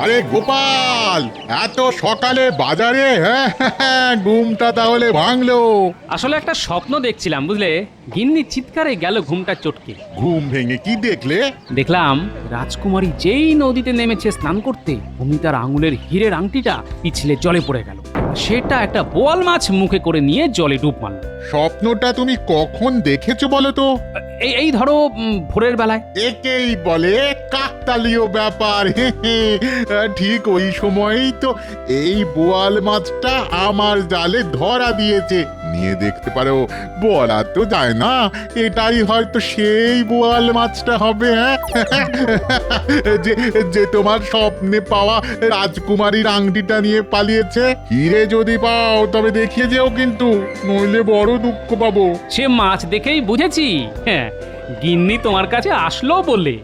আরে গোপাল, এত সকালে বাজারে? হ্যাঁ, ঘুমটা তাহলে ভাঙলো। আসলে একটা স্বপ্ন দেখছিলাম বুঝলে, গিন্নি চিৎকারে গেল ঘুমটা চটকে। ঘুম ভেঙে কি দেখলে? দেখলাম রাজকুমারী যেই নদীতে নেমেছে স্নান করতে, অমনি তার আঙুলের হীরের আংটিটা পিছলে জলে পড়ে গেল। সেটা একটা বোয়াল মাছ মুখে করে নিয়ে জলে ডুব মারল। স্বপ্নটা তুমি কখন দেখেছো বলো তো? এই ধরো ভোরের বেলায়। একেই বলে কাকতালীয় ব্যাপার। ঠিক ওই সময়ই তো এই বোয়াল মাছটা আমার জালে ধরা দিয়েছে। নিয়ে দেখতে পারো, বলা তো যায় না, এটাই হয়তো সেই বোয়াল মাছটা হবে। হ্যাঁ, যে যে তোমার স্বপ্নে পাওয়া রাজকুমারীর আংটিটা নিয়ে পালিয়েছে। হিরে যদি পাও তবে দেখিয়ে যেও কিন্তু, নইলে বড় দুঃখ পাবো। সে মাছ দেখেই বুঝেছি। হ্যাঁ, গিন্নি তোমার কাছে আসলো বলে।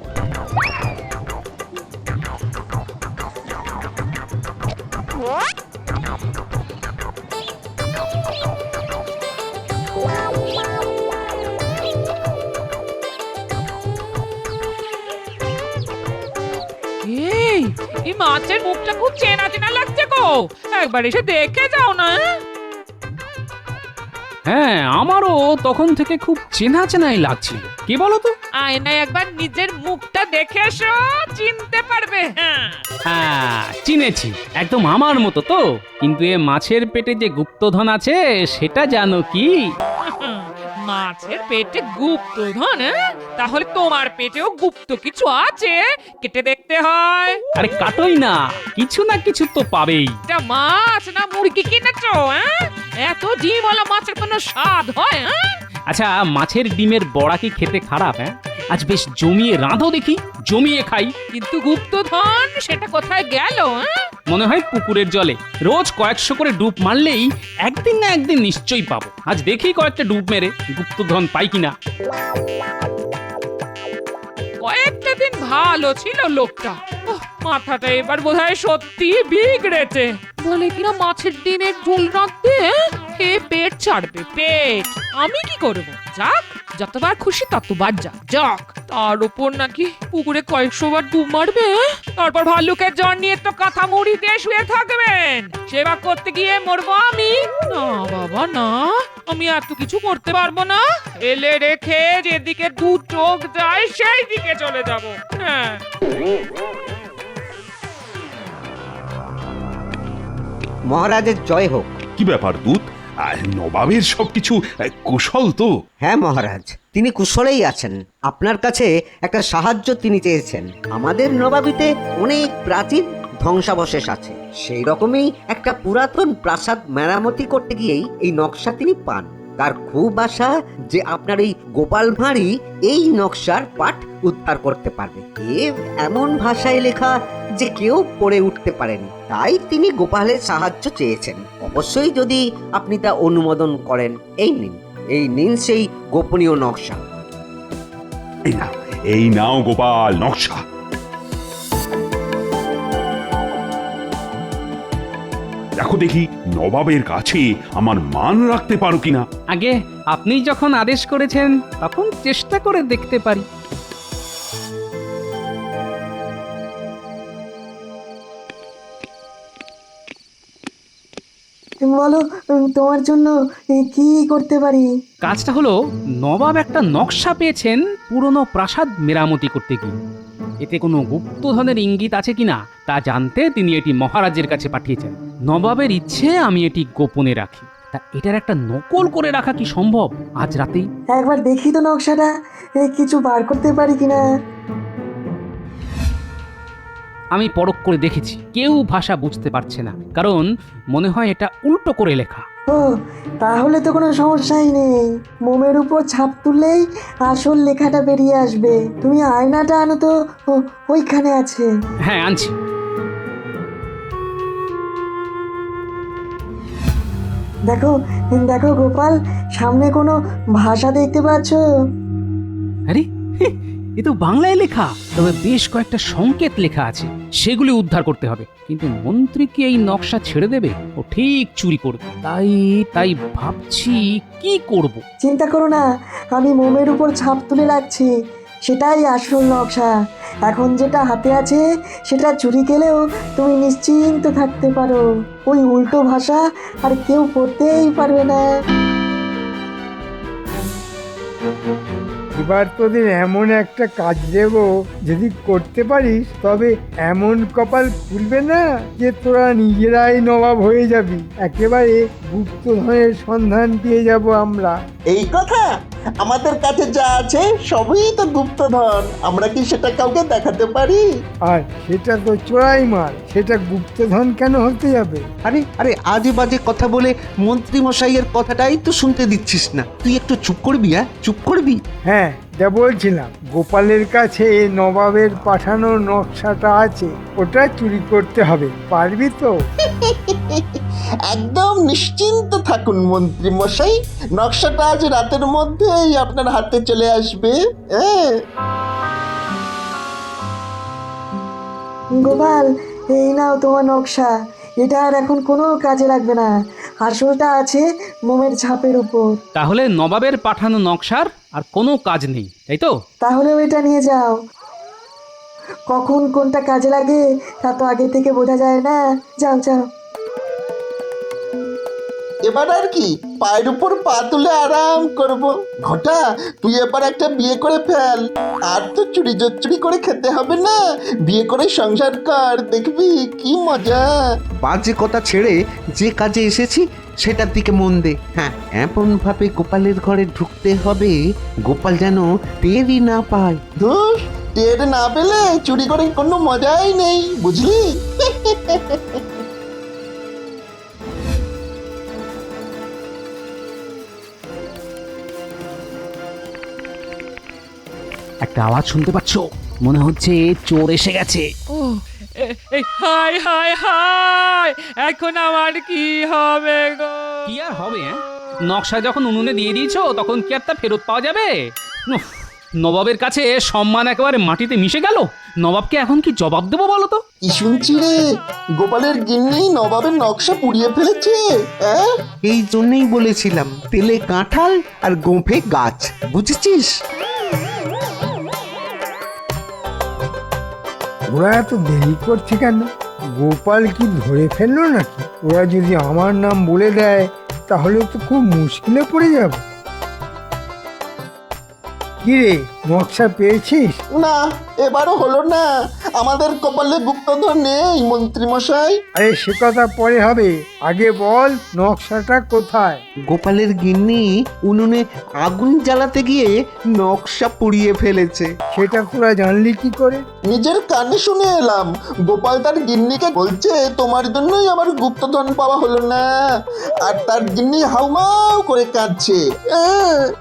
এই মাছের মুখটা খুব চেনা চেনা লাগছে গো, একবার এসে দেখে যাও না। হ্যাঁ, আমারও তখন থেকে খুব চেনা চেনাই লাগছিল। কি বলো তো? আয়নায় একবার নিজের মুখটা দেখে এসো, চিনতে পারবে। হ্যাঁ, চিনেছি। একদম আমার মতো তো। কিন্তু এ মাছের পেটে যে গুপ্তধন আছে সেটা জানো কি? মাছের পেটে গুপ্তধন? তাহলে তোমার পেটেও গুপ্ত কিছু আছে, কেটে দেখতে হয়। আরে কাটোই না, কিছু না কিছু তো পাবেই। এটা মাছ না মুরগি কিনেছো? এত ডিমওয়ালা মাছের কোনো স্বাদ হয়? আচ্ছা, মাছের ডিমের বড়া কি খেতে খারাপ? হ্যাঁ, আজ বেশ জমিয়ে রাঁধো দেখি, জমিয়ে খাই। কিন্তু গুপ্তধন সেটা কোথায় গেল? মনে হয় পুকুরের জলে রোজ কয়েকশো করে ডুব মারলেই একদিন না একদিন নিশ্চয়ই পাবো। আজ দেখি কয়েকটা ডুব মেরে গুপ্তধন পাই কিনা। কয়েকটা দিন ভালো ছিল লোকটা, মাথাটা এবার বোধহয় সত্যি বিগড়েছে। বলে কিনা মাছের ডিমের ঝোল রাখতে খেয়ে পেট ছাড়বে, পেট। আমি কি করব? যাক, যতবার খুশি ততবার যাক। তার উপর নাকি পুকুরে কয়েকশো বার ডুব মারবে, তারপর ভাল্লুকের জ্বর নিয়ে তো কাঁথা মুড়ি দিয়ে শুয়ে থাকবেন। সেবা করতে গিয়ে মরবো আমি? না বাবা না, আমি এত কিছু করতে পারবো না। এলে রেখে যেদিকে দু চোখ যায় সেই দিকে চলে যাব। হ্যাঁ, মহারাজের জয় হোক। কি ব্যাপার দূত? নবাবের সবকিছু কুশল তো? হ্যাঁ মহারাজ, তিনি কুশলেই আছেন। আপনার কাছে একটা সাহায্য তিনি চেয়েছেন। আমাদের নবাবিতে অনেক প্রাচীন ধ্বংসাবশেষ আছে, সেই রকমই একটা পুরাতন প্রাসাদ মেরামতি করতে গিয়েই এই নকশা তিনি পান। তার খুব আশা যে আপনার এই গোপাল ভাঁড়ই এই নকশার পাঠ উদ্ধার করতে পারবে। এমন ভাষায় লেখা যে কেউ পড়ে উঠতে পারেনি, তাই তিনি গোপালের সাহায্য চেয়েছেন। অবশ্যই যদি আপনি তা অনুমোদন করেন। এই নিন সেই গোপনীয় নকশা। এই নাও গোপাল নকশা। দেখো দেখি নবাবের কাছে আমার মান রাখতে পারো কিনা। আগে আপনি যখন আদেশ করেছেন তখন চেষ্টা করে দেখতে পারি। বলো, তোমার জন্য কি করতে পারি? কাজটা হলো, নবাব একটা নকশা পেয়েছেন পুরনো প্রাসাদ মেরামতি করতে গিয়ে। এতে কোনো গুপ্তধনের ইঙ্গিত আছে কিনা তা জানতে তিনি এটি মহারাজের কাছে পাঠিয়েছেন। নবাবের ইচ্ছে আমি এটি গোপনে রাখি। তা এটার একটা নকল করে রাখা কি সম্ভব আজ রাতেই? একবার দেখি তো নকশাটা, কিছু বার করতে পারি কিনা। আমি পরখ করে দেখেছি, কেউ ভাষা বুঝতে পারছে না, কারণ মনে হয় এটা উল্টো করে লেখা। ও, তাহলে তো কোনো সমস্যাই নেই। মোমের উপর ছাপ তুললেই আসল লেখাটা বেরিয়ে আসবে। তুমি আয়নাটা আনো তো, ওইখানে আছে। হ্যাঁ, আনছি। দেখো দেখো গোপাল, সামনে কোনো ভাষা দেখতে পাচ্ছ? আরে এ তো বাংলায় লেখা, তবে বেশ কয়েকটা সংকেত লেখা আছে, সেগুলি উদ্ধার করতে হবে। কিন্তু মন্ত্রী কি এই নকশা ছেড়ে দেবে? ও ঠিক চুরি করবে। তাই ভাবছি কি করব। চিন্তা করো না, আমি মোমের উপর ছাপ তুলে রাখছি, সেটাই আসল নকশা। এখন যেটা হাতে আছে সেটা চুরি গেলেও তুমি নিশ্চিন্ত থাকতে পারো। ওই উল্টো ভাষা আর কেউ পড়তেই পারবে না। এবার তোদের এমন একটা কাজ দেব, যদি করতে পারিস তবে এমন কপাল খুলবে না যে তোরা নিজেরাই নবাব হয়ে যাবি। একেবারে গুপ্তধনের সন্ধান পেয়ে যাব আমরা। এই কথা, আমাদের কাছে যা আছে সবই তো গুপ্তধন, আমরা কি সেটা কাউকে দেখাতে পারি? আর সেটা তো চোরাই মাল, সেটা গুপ্তধন কেন হতে যাবে? আরে আরে আজে বাজে কথা বলে মন্ত্রী মশাইয়ের কথাটাই তো শুনতে দিচ্ছিস না। তুই একটু চুপ করবি, চুপ করবি। হ্যাঁ, যা বলছিলাম, গোপালের কাছে নবাবের পাঠানো নকশাটা আছে, ওটা চুরি করতে হবে। পারবি তো? একদম নিশ্চিন্ত থাকুন মন্ত্রী মশাই, নকশাটা আজ রাতের মধ্যেই আপনার হাতে চলে আসবে। হ্যাঁ, গোপাল, এই নাও তোমার নকশা। এটা আর এখন কোনো কাজে লাগবে না। আসলটা আছে মোমের ছাপের উপর। তাহলে নবাবের পাঠানো নকশার আর কোনো কাজ নেই, তাই তো? তাহলেও এটা নিয়ে যাও। কখন কোনটা কাজে লাগে তা তো আগে থেকে বোঝা যায় না। যাও যাও। এবার আর কি, পায়ের উপর পা তুলে আরাম করব। ঘটা, তুই এবার একটা বিয়ে করে ফেল, আর তো চুরি করে খেতে হবে না। বিয়ে করে সংসার কর, দেখবি কি মজা। বাজে কথা ছেড়ে যে কাজে এসেছি সেটার দিকে মন দে। হ্যাঁ, এমন ভাবে গোপালের ঘরে ঢুকতে হবে গোপাল যেন টেরই না পায়। ধুর, টের না পেলে চুরি করে কোনো মজাই নেই, বুঝলি? একটা আওয়াজ শুনতে পাচ্ছ? মনে হচ্ছে চোর এসে গেছে। ও এই হাই হাই হাই, এখন আমার কি হবে গো? কি আর হবে? নকশা যখন উনুনে দিয়ে দিয়েছো তখন কি আর তা ফেরত পাওয়া যাবে? উফ, নবাবের কাছে সম্মান একেবারে মাটিতে মিশে গেল। নবাবকে এখন কি জবাব দেবো বলো তো? কি শুনছি রে, গোপালের গিন্নি নবাবের নকশা পুড়িয়ে ফেলেছে? হ্যাঁ, এই জন্যই বলেছিলাম তেলে কাঁঠাল আর গোঁফে গাছ, বুঝেছিস? ওরা এত দেরি করছে কেন? গোপাল কি ধরে ফেললো নাকি? ওরা যদি আমার নাম বলে দেয় তাহলে তো খুব মুশকিলে পড়ে যাব। কি রে, নকশা পেয়েছিস? না, এবারও হলো না। আমাদের কপালে গুপ্তধন নেই মন্ত্রী মশাই। আরে সে কথা পরে হবে, আগে বল নকশাটা কোথায়? গোপালের গিন্নি উনুনে আগুন জ্বালাতে গিয়ে নকশা পুড়িয়ে ফেলেছে। সেটা তোরা জানলি কি করে? নিজের কানে শুনে এলাম, গোপাল তার গিন্নিকে বলছে তোমার জন্যই আমার গুপ্তধন পাওয়া হলো না, আর তার গিন্নি হাউমাউ করে কাঁদছে।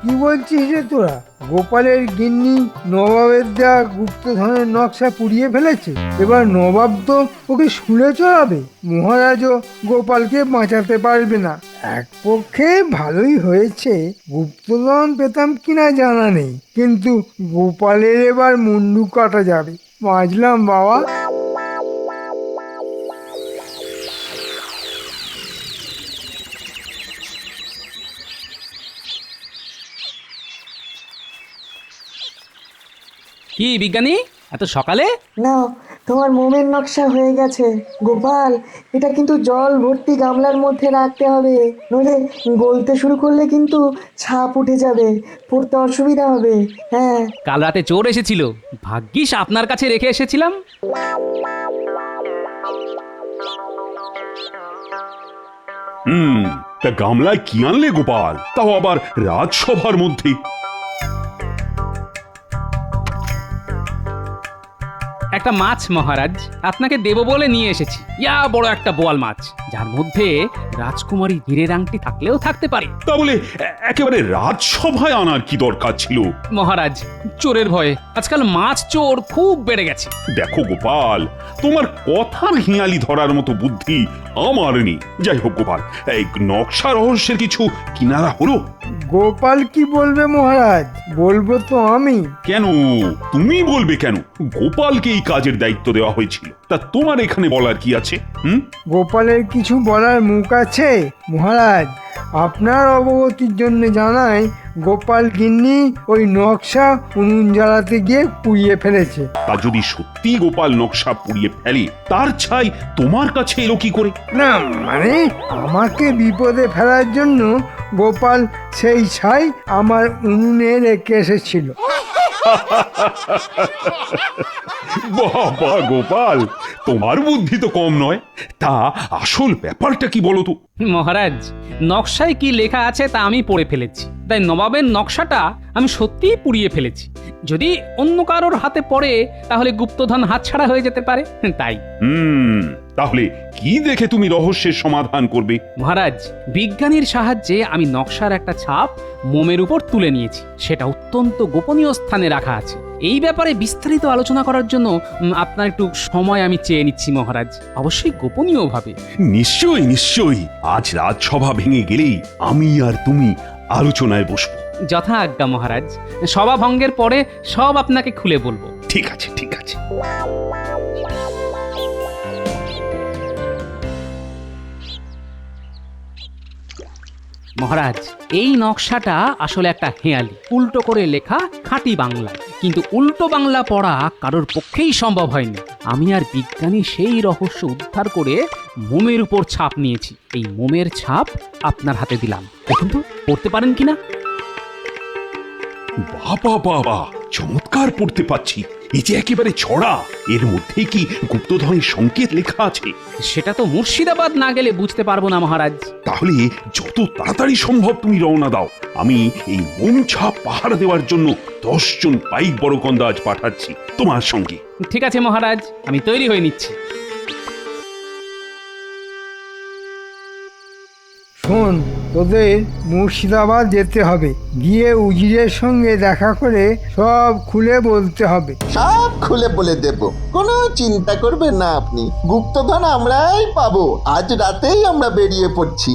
কি বলছিস রে তোরা? গোপালের গিন্নি নবাবের দেওয়া গুপ্তধনের নকশা পুড়িয়ে ফেলেছে। এবার নবাব তো ওকে শুলে চড়াবে। মহারাজও গোপালকে বাঁচাতে পারবে না। এক পক্ষে ভালোই হয়েছে, গুপ্তধন পেতাম কিনা জানা নেই, কিন্তু গোপালের এবার মুন্ডু কাটা যাবে। বাঁচলাম বাবা। কি বিজ্ঞানী, এত সকালে? নাও, তোমার মোমের নকশা হয়ে গেছে। গোপাল, এটা কিন্তু জল ভর্তি গামলার মধ্যে রাখতে হবে, নইলে গলতে শুরু করলে কিন্তু ছাপ উঠে যাবে, পড়তে অসুবিধা হবে। হ্যাঁ, কাল রাতে চোর এসেছিল, ভাগ্যিস আপনার কাছে রেখে এসেছিলাম। তা গামলায় কি আনলে গোপাল, তাও আবার রাজসভার মধ্যে? একটা মাছ মহারাজ, আপনাকে দেব বলে নিয়ে এসেছি। ইয়া বড় একটা বোয়াল মাছ, যার মধ্যে রাজকুমারী হীরের আংটি থাকলেও থাকতে পারে। তা বলে একেবারে রাজসভায় আনার কি দরকার ছিল? মহারাজ, চোরের ভয়ে আজকাল মাছ চোর খুব বেড়ে গেছে। দেখো গোপাল, তোমার কথার হিয়ালি ধরার মতো বুদ্ধি আমার নেই। যাই হোক গোপাল, এই নকশা রহস্যের কিছু কিনারা হলো? গোপাল কি বলবে মহারাজ? বলবো তো আমি। কেন তুমি বলবে কেন? গোপালকে এই কাজের দায়িত্ব দেওয়া হয়েছিল। তা তোমার এখানে বলার কি আছে? গোপালের কিছু বলার মুখ আছে মহারাজ? আপনার অবগতির জন্য জানাই, গোপাল গিন্নি ওই নকশা উনুন জ্বালাতে গিয়ে পুড়িয়ে ফেলেছে। তা যদি সত্যি গোপাল নকশা পুড়িয়ে ফেলে, তার ছাই তোমার কাছে এলো কি করে? না মানে, আমাকে বিপদে ফেলার জন্য গোপাল সেই ছাই আমার উনুনে রেখে এসেছিল। বাবা গোপাল, তোমার বুদ্ধি তো কম নয়। তা আসল ব্যাপারটা কি বলো তো? মহারাজ, নকশায় কি লেখা আছে তা আমি পড়ে ফেলেছি, তাই নবাবের নকশাটা আমি সত্যিই পুড়িয়ে ফেলেছি। যদি অন্য কারোর হাতে পড়ে তাহলে গুপ্তধন হাতছাড়া হয়ে যেতে পারে, তাই। তাহলে কি দেখে তুমি রহস্যের সমাধান করবে? মহারাজ, বিজ্ঞানীর সাহায্যে আমি নকশার একটা ছাপ মোমের উপর তুলে নিয়েছি। সেটা অত্যন্ত গোপনীয় স্থানে রাখা আছে। এই ব্যাপারে বিস্তারিত আলোচনা করার জন্য আপনার একটু সময় আমি চেয়ে নিচ্ছি মহারাজ, অবশ্যই গোপনীয়ভাবে। নিশ্চয়ই নিশ্চয়ই, আজ রাজসভা ভেঙে গেলেই আমি আর তুমি আলোচনায় বসবো। যথা আজ্ঞা মহারাজ, সভা ভঙ্গের পরে সব আপনাকে খুলে বলবো। ঠিক আছে, ঠিক আছে। মহারাজ, এই নকশাটা আসলে একটা হেঁয়ালি, উল্টো করে লেখা খাঁটি বাংলা, কিন্তু উল্টো বাংলা পড়া কারোর পক্ষেই সম্ভব হয়নি। আমি আর বিজ্ঞানী সেই রহস্য উদ্ধার করে মোমের উপর ছাপ নিয়েছি। এই মোমের ছাপ আপনার হাতে দিলাম, দেখুন তো পড়তে পারেন কিনা। বাবা বাবা, চমৎকার পড়তে পাচ্ছি। এই যে একেবারে ছড়া, এর মধ্যে কি গুপ্তধনের সংকেত লেখা আছে? সেটা তো মুর্শিদাবাদ না গেলে বুঝতে পারবো না মহারাজ। তাহলে যত তাড়াতাড়ি সম্ভব তুমি রওনা দাও। আমি এই মোম ছাপ পাহারা দেওয়ার জন্য 10 জন পাইক বড়কন্দা আজ পাঠাচ্ছি তোমার সঙ্গে। ঠিক আছে মহারাজ, আমি তৈরি হয়ে নিচ্ছি। শোন, তোদের মুর্শিদাবাদ যেতে হবে, গিয়ে উজিরের সঙ্গে দেখা করে সব খুলে বলতে হবে। সব খুলে বলে দেব, কোনো চিন্তা করবেন না আপনি। গুপ্তধন আমরাই পাবো। আজ রাতেই আমরা বেরিয়ে পড়ছি।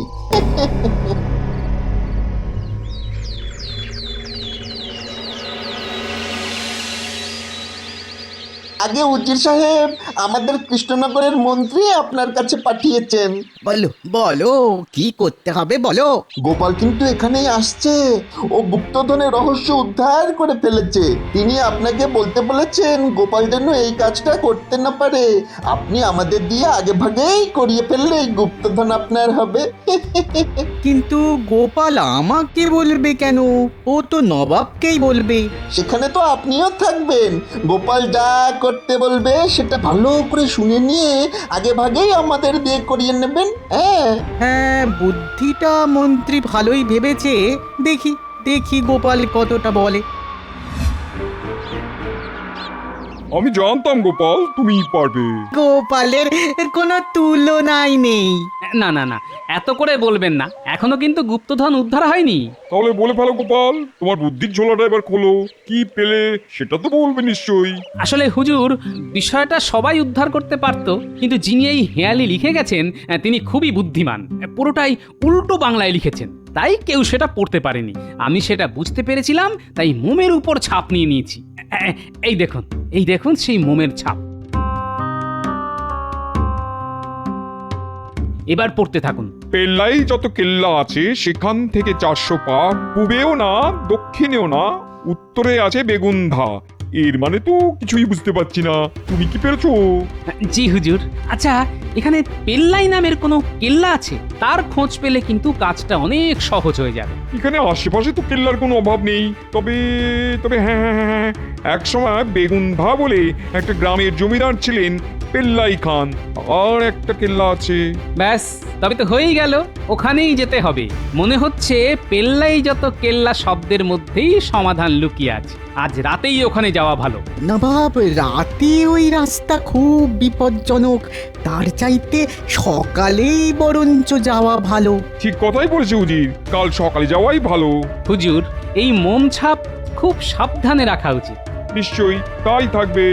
আগে উজির সাহেব, আমাদের কৃষ্ণনগরের মন্ত্রী আপনার কাছে পাঠিয়েছেন। বলো বলো, কি করতে হবে বলো। গোপাল কিন্তু এখানেই আসছে। ও গুপ্তধনের রহস্য উদ্ধার করে ফেলেছে। তিনি আপনাকে বলতে বলেছেন গোপাল যেন এই কাজটা করতে না পারে। আপনি আমাদের দিয়ে আগে ভাগেই করিয়ে ফেললে এই গুপ্তধন আপনার হবে। কিন্তু গোপাল আমাকে বলবে কেন? ও তো নবাবকেই বলবে। সেখানে তো আপনিও থাকবেন। গোপাল যা করতে বলবে সেটা ভালো করে শুনে নিয়ে আগে ভাগেই আমাদের দিয়ে করিয়ে নেবেন। হ্যাঁ, বুদ্ধিটা মন্ত্রী ভালোই ভেবেছে। দেখি দেখি গোপাল কতটা বলে। আমি জানতাম গোপাল তুমি পারবে। গোপালের কোনো তুলনাই নেই। না না না, এত করে বলবেন না, এখনো কিন্তু গুপ্তধন উদ্ধার হয়নি। তাহলে বলে ফেলো গোপাল, তোমার বুদ্ধির ঝোলাটা এবার খোলো। কি পেলে সেটা তো বলবে নিশ্চয়ই। আসলে হুজুর, বিষয়টা সবাই উদ্ধার করতে পারত, কিন্তু যিনি এই হেয়ালি লিখে গেছেন তিনি খুবই বুদ্ধিমান। পুরোটাই উল্টো বাংলায় লিখেছেন, তাই কেউ সেটা পড়তে পারেনি। আমি সেটা বুঝতে পেরেছিলাম, তাই মোমের উপর ছাপ নিয়ে নিয়েছি। এই দেখুন, এই দেখুন সেই মোমের ছাপ। এবার পড়তে থাকুন। পেল্লাই যত কেল্লা আছে সেখান থেকে 400 পা, পূবেও না দক্ষিণেও না, উত্তরে আছে বেগুনধা। এর মানে তো কিছুই বুঝতে পারছি না, তুমি কি পেরেছো? জি হুজুর। আচ্ছা, এখানে পেল্লাই নামের কোনো কেল্লা আছে? তার খোঁজ পেলে কিন্তু কাজটা অনেক সহজ হয়ে যাবে। এখানে আশেপাশে তো কেল্লার কোনো অভাব নেই। তবে তবে হ্যাঁ হ্যাঁ হ্যাঁ, এক সময় বেগুনধা বলে একটা গ্রামের জমিদার ছিলেন পেল্লাই খান। আর একটা কেল্লা আছে। ব্যাস, তবে তো হয়েই গেল। ওখানেই যেতে হবে। মনে হচ্ছে পেল্লাই যত কেল্লা শব্দের মধ্যেই সমাধান লুকিয়ে আছে। আজ রাতেই ওখানে যাওয়া ভালো। নবাব, রাতে ওই রাস্তা খুব বিপজ্জনক। তার চাইতে সকালেই বরঞ্চ যাওয়া ভালো। ঠিক কথাই বলেছে উজির, কাল সকালে যাওয়াই ভালো। হুজুর, এই মোম ছাপ খুব সাবধানে রাখা উচিত। নিশ্চয়ই তাই থাকবে।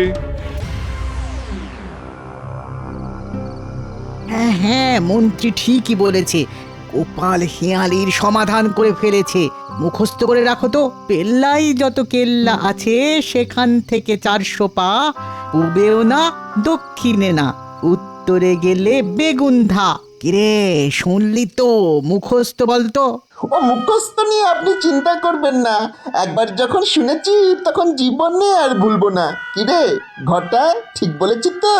হ্যাঁ হ্যাঁ, মন্ত্রী ঠিকই বলেছে। গোপাল হেয়ালির সমাধান করে ফেলেছে। মুখস্থ করে রাখো তো, পেল্লাই যত কেল্লা আছে সেখান থেকে 400 পা, পূবেও না দক্ষিণে না, উত্তরে গেলে বেগুন্ধা। কিরে শুনলি তো? মুখস্থ বলতো। ও মুখস্থ নিয়ে আপনি চিন্তা করবেন না, একবার যখন শুনেছি তখন জীবনে আর ভুলবো না। কিরে ঘটা, ঠিক বলেছি তো?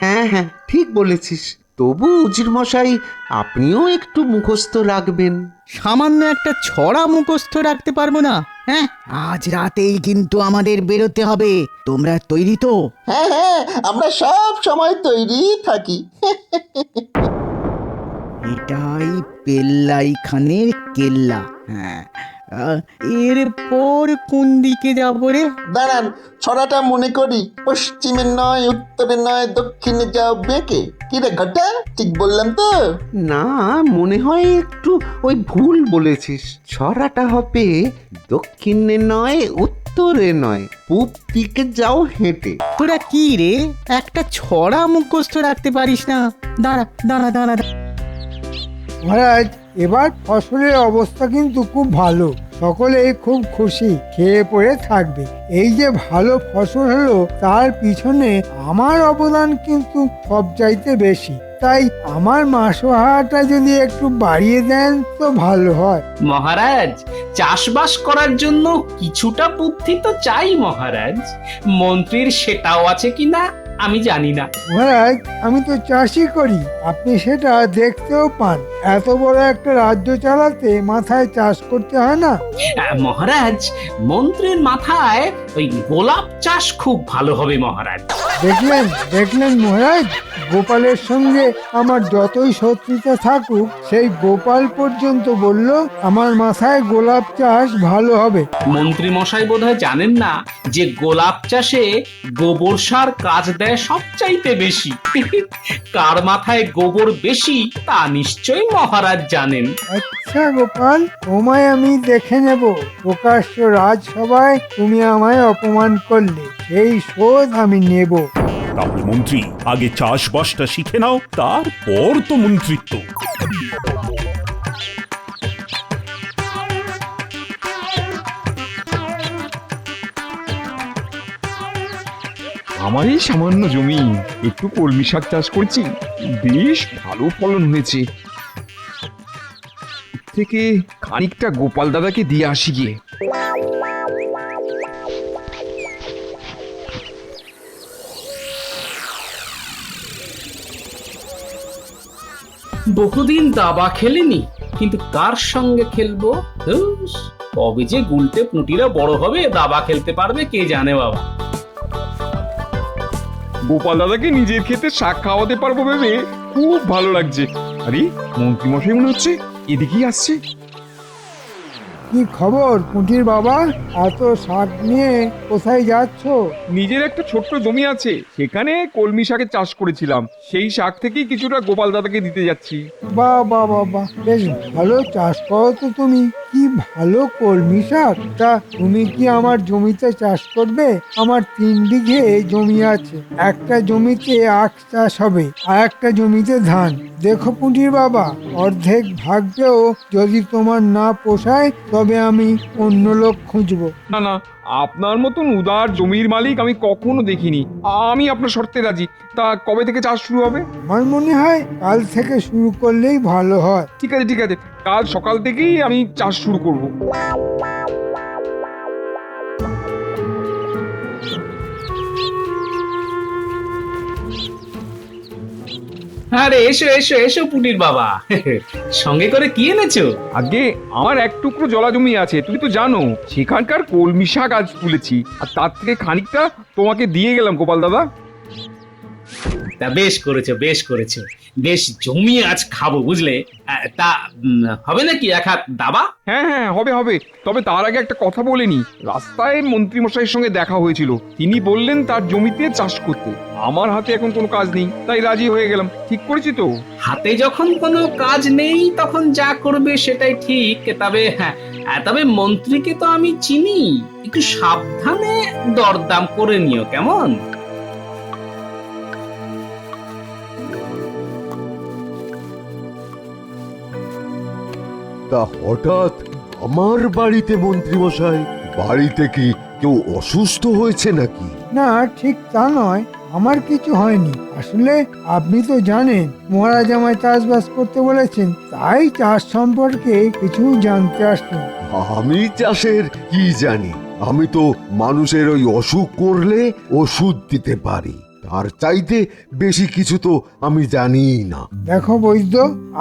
হ্যাঁ হ্যাঁ, ঠিক বলেছিস। তবু উজির মশাই, আপনিও একটু মুখস্থ রাখবেন। সামান্য একটা ছড়া মুখস্থ রাখতে পারবো না? হ্যাঁ, আজ রাতেই কিন্তু আমাদের বেরোতে হবে। তোমরা তৈরি তো? হ্যাঁ হ্যাঁ, আমরা সব সময় তৈরি থাকি। এটাই পেল্লাই খানের কেল্লা। হ্যাঁ, এরপর কোন দিকে যাবো রে? দাঁড়ান, ছড়াটা মনে করি। পশ্চিমে নয়, উত্তরে নয়, দক্ষিণে যাও বেঁকে। কিরে ঘটা, ঠিক বললাম তো? না, মনে হয় একটু ওই ভুল বলেছিস। ছড়াটা হবে দক্ষিণে নয়, উত্তরে নয়, পূব দিকে যাও হেঁটে। তোরা কি রে, একটা ছড়া মুখস্থ রাখতে পারিস না? দাঁড়া দাঁড়া দাঁড়া দাঁড়া। মহারাজ, এবার ফসলের অবস্থা কিন্তু খুব ভালো। সকলেই খুব খুশি, খেয়ে পড়ে থাকবে। এই যে ভালো ফসল হলো, তার পিছনে আমার অবদান কিন্তু সবচাইতে বেশি। তাই আমার মাসোহারাটা যদি একটু বাড়িয়ে দেন তো ভালো হয়। মহারাজ, চাষবাস করার জন্য কিছুটা বুদ্ধি তো চাই মহারাজ। মন্ত্রীর সেটাও আছে কিনা আমি জানি না। মহারাজ, আমি তো চাষই করি, আপনি সেটা দেখতেও পান। এত বড় একটা রাজ্য চালাতে মাথায় চাষ করতে হয় না? মহারাজ, মন্ত্রীর মাথায় ওই গোলাপ চাষ খুব ভালো হবে মহারাজ। দেখলেন দেখলেন মহারাজ, গোপালের সঙ্গে আমার যতই শত্রুতা থাকুক, সেই গোপাল পর্যন্ত বলল আমার মাথায় গোলাপ চাষ ভালো হবে। মন্ত্রী মশাই বোধহয় জানেন না যে গোলাপ চাষে গোবর সার কাজ দেয় সবচাইতে বেশি। কার মাথায় গোবর বেশি তা নিশ্চয়ই মহারাজ জানেন। আচ্ছা গোপাল, তোমায় আমি দেখে নেব। প্রকাশ্য রাজসভায় তুমি আমায় অপমান করলে, সেই শোধ আমি নেব। তাহলে মন্ত্রী, আগে চাষবাসটা শিখে নাও, তারপর তো মন্ত্রিত্ব। আমার এই সামান্য জমি একটু কলমি শাক চাষ করছি, বেশ ভালো ফলন হয়েছে। এর থেকে খানিকটা গোপাল দাদাকে দিয়ে আসি গিয়ে। বহুদিন দাবা খেলেনি, কিন্তু কার সঙ্গে খেলবো? ধুস, কবে যে গুলটে পুঁটিরা বড় হবে দাবা খেলতে পারবে কে জানে বাবা। গোপাল দাদাকে নিজের ক্ষেতে শাক খাওয়াতে পারবো ভেবে খুব ভালো লাগছে। আরে মন্ত্রী মশাই মনে হচ্ছে এদিকেই আসছে। কি খবর পুঁটির বাবা, এত শাক নিয়ে কোথায় যাচ্ছ? নিজের একটা ছোট্ট জমি আছে, সেখানে কলমি শাকের চাষ করেছিলাম। সেই শাক থেকেই কিছুটা গোপাল দাদাকে দিতে যাচ্ছি। বাহ বাহ বাহ বাহ, বেশ ভালো চাষ করো তো তুমি। কি ভালো কলমি শাক! তা তুমি কি আমার জমিতে চাষ করবে? আমার 3 বিঘে জমি আছে। একটা জমিতে আখ চাষ হবে, আর একটা জমিতে ধান। দেখো পুঁটির বাবা, অর্ধেক ভাগ্যেও যদি তোমার না পোষায়, তবে আমি অন্য লোক খুঁজবো। না না, আপনার মতন উদার জমির মালিক আমি কখনো দেখিনি। আমি আপনার শর্তে রাজি। তা কবে থেকে চাষ শুরু হবে? আমার মনে হয় কাল থেকে শুরু করলেই ভালো হয়। ঠিক আছে ঠিক আছে, কাল সকাল থেকেই আমি চাষ শুরু করব। আরে এসো এসো এসো পুটির বাবা, সঙ্গে করে কি এনেছো? আগে আমার এক টুকরো জলা জমি আছে, তুমি তো জানো। সেখানকার কলমি শাক আজ তুলেছি, আর তার থেকে খানিকটা তোমাকে দিয়ে গেলাম গোপাল দাদা। তা বেশ করেছো বেশ করেছো, বেশ জমিয়ে আজ খাবো বুঝলে। তা হবে নাকি এক হাত দাবা? হ্যাঁ হ্যাঁ, হবে হবে। তবে তার আগে একটা কথা বলে নি। রাস্তায় মন্ত্রী মশাইয়ের সঙ্গে দেখা হয়েছিল, তিনি বললেন তার জমিতে চাষ করতে। আমার হাতে এখন কোনো কাজ নেই, তাই রাজি হয়ে গেলাম। ঠিক করেছি তো? হাতে যখন কোনো কাজ নেই তখন যা করবে সেটাই ঠিক। তবে হ্যাঁ, তবে মন্ত্রীকে তো আমি চিনি, একটু সাবধানে দরদাম করে নিও কেমন? তা হঠাৎ আমার বাড়িতে মন্ত্রী মশাই? বাড়িতে কি কেউ অসুস্থ হয়েছে নাকি? না, ঠিক তা নয়, আমার কিছু হয়নি। আসলে আপনি তো জানেন মহারাজ আমায় চাষবাস করতে বলেছেন, তাই চাষ সম্পর্কে কিছু জানতে আসলাম। আমি চাষের কি জানি? আমি তো মানুষের ওই অসুখ করলে ওষুধ দিতে পারি, তার চাইতে বেশি কিছু তো আমি জানিই না। দেখো বৈদ্য,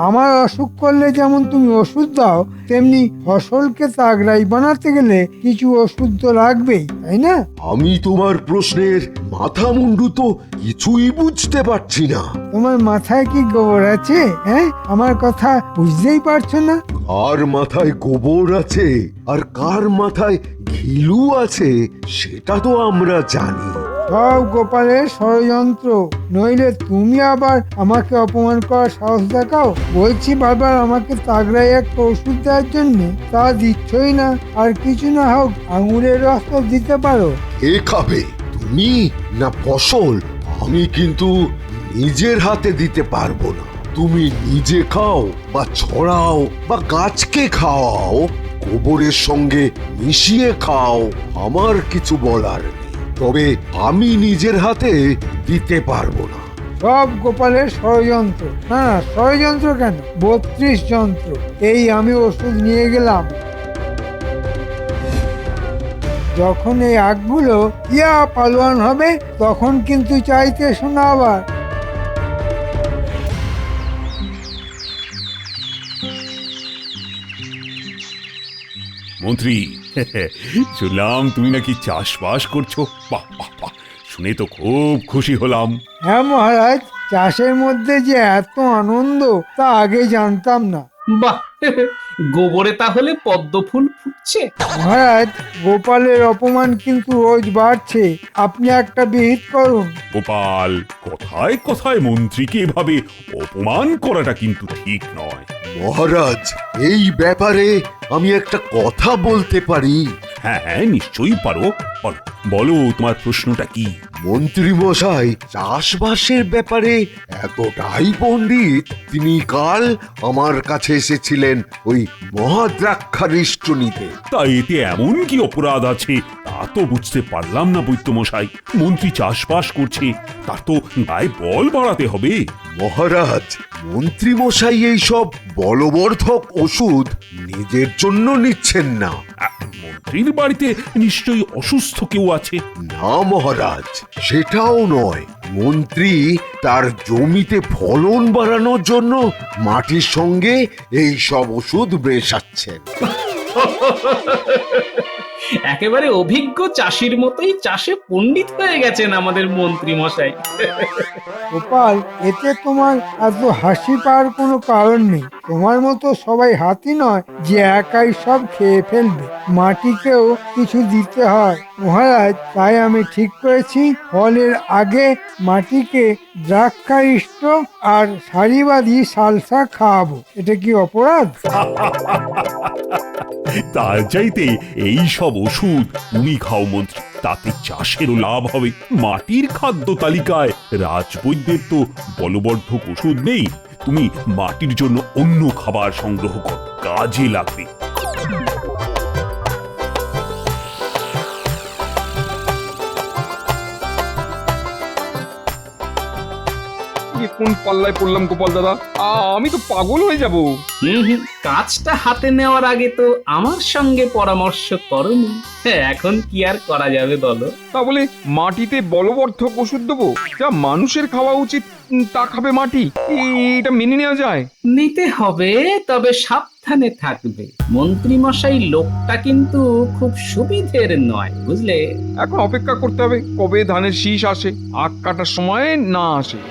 আমার অসুখ করলে যেমন তুমি ওষুধ দাও, তেমনি ফসলকে তাগড়াই বানাতে গেলে কিছু ওষুধ তো লাগবেই, তাই না? আমি তোমার প্রশ্নের মাথা মুন্ডু তো কিছুই বুঝতে পারছি না। তোমার মাথায় কি গোবর আছে? হ্যাঁ, আমার কথা বুঝতেই পারছো না? কার মাথায় গোবর আছে আর কার মাথায় ঘিলু আছে সেটা তো আমরা জানি। সব গোপালের ষড়যন্ত্র, নইলে তুমি আবার আমাকে অপমান করার সাহস দেখাও। বলছি বারবার আমাকে তাগড়াই একটা ওষুধ দেওয়ার জন্য, তা দিচ্ছই না। আর কিছু না হোক আঙুরের রস তো দিতে পারো। কে খাবে, তুমি না ফসল? আমি কিন্তু নিজের হাতে দিতে পারবো না। তুমি নিজে খাও বা ছড়াও বা গাছকে খাওয়াও, গোবরের সঙ্গে মিশিয়ে খাও, আমার কিছু বলার নেই। তবে আমি নিজের হাতে দিতে পারবো না। সব গোপালের ষড়যন্ত্র। না, ষড়যন্ত্র কেন, 32 যন্ত্র। এই আমি ওষুধ নিয়ে গেলাম। যখন এই আগগুলো ইয়া পালোয়ান হবে, তখন কিন্তু চাইতে শোনা আবার। মন্ত্রী, শুনলাম তুমি নাকি চাষবাস করছো। বাহ বাহ বাহ, শুনে তো খুব খুশি হলাম। হ্যাঁ মহারাজ, চাষের মধ্যে যে এত আনন্দ তা আগে জানতাম না। বাহ, গোবরে তাহলে পদ্ম ফুল ফুটছে। মহারাজ, গোপালের অপমান কিন্তু রোজ বাড়ছে। আপনি একটা বিহিত করুন। গোপাল, কথায় কথায় মন্ত্রীকে এভাবে অপমান করাটা কিন্তু ঠিক নয়। মহারাজ, এই ব্যাপারে আমি একটা কথা বলতে পারি? হ্যাঁ হ্যাঁ, নিশ্চয়ই পারো। বলো বলো, তোমার প্রশ্নটা কি? মন্ত্রী মশাই চাষবাসের ব্যাপারে এতটাই পণ্ডিত, তিনি কাল আমার কাছে এসেছিলেন ওই মহাদ্রাক্ষারিষ্ট নিতে। তা এতে এমন কি অপরাধ আছে তা তো বুঝতে পারলাম না বৈদ্যমশাই। মন্ত্রী চাষবাস করছে, তার তো গায়ে বল বাড়াতে হবে। মহারাজ, মন্ত্রী মশাই এইসব বলবর্ধক ওষুধ নিজের জন্য নিচ্ছেন না। মন্ত্রীর বাড়িতে নিশ্চয়ই অসুস্থ কেউ আছে। না মহারাজ, সেটাও নয়। মন্ত্রী তার জমিতে ফলন বাড়ানোর জন্য মাটির সঙ্গে এই সব ওষুধ মেশাচ্ছেন। একেবারে অভিজ্ঞ চাষির মতোই চাষে পণ্ডিত হয়ে গেছেন আমাদের মন্ত্রী মশাই। গোপাল, এতে তোমার এত হাসি পাওয়ার কোনো কারণ নেই। তোমার মতো সবাই হাতি নয় যে একাই সব খেয়ে ফেলবে। মাটিকেও কিছু দিতে হয় মহারাজ। তাই আমি ঠিক করেছি ফলের আগে মাটিকে দ্রাক্ষারিষ্ট আর সারিবাদী সালসা খাওয়াবো। এটা কি অপরাধ? তার চাইতে এই সব ওষুধ তুমি খাও মন্ত্রী, তাতে চাষেরও লাভ হবে। মাটির খাদ্য তালিকায় রাজবৈদ্যের তো বলবর্ধক ওষুধ নেই। তুমি মাটির জন্য অন্য খাবার সংগ্রহ কর, কাজে লাগবে। কোন পাল্লায় পড়লাম গোপাল দাদা, আমি তো পাগল হয়ে যাব। কাজটা হাতে নেওয়ার আগে তো আমার সঙ্গে পরামর্শ করনি। এখন কি আর করা যাবে বলো? তা বলে মাটিতে বলবর্ধক ওষুধ দেবো? যা মানুষের খাওয়া উচিত তা খাবে মাটি? এটা মেনে নেওয়া যায়? নিতে হবে, তবে সাবধানে থাকবে। মন্ত্রী মশাই লোকটা কিন্তু খুব সুবিধের নয়, বুঝলে? এখন অপেক্ষা করতে হবে কবে ধানের শীষ আসে, আখ কাটার সময় না আসে।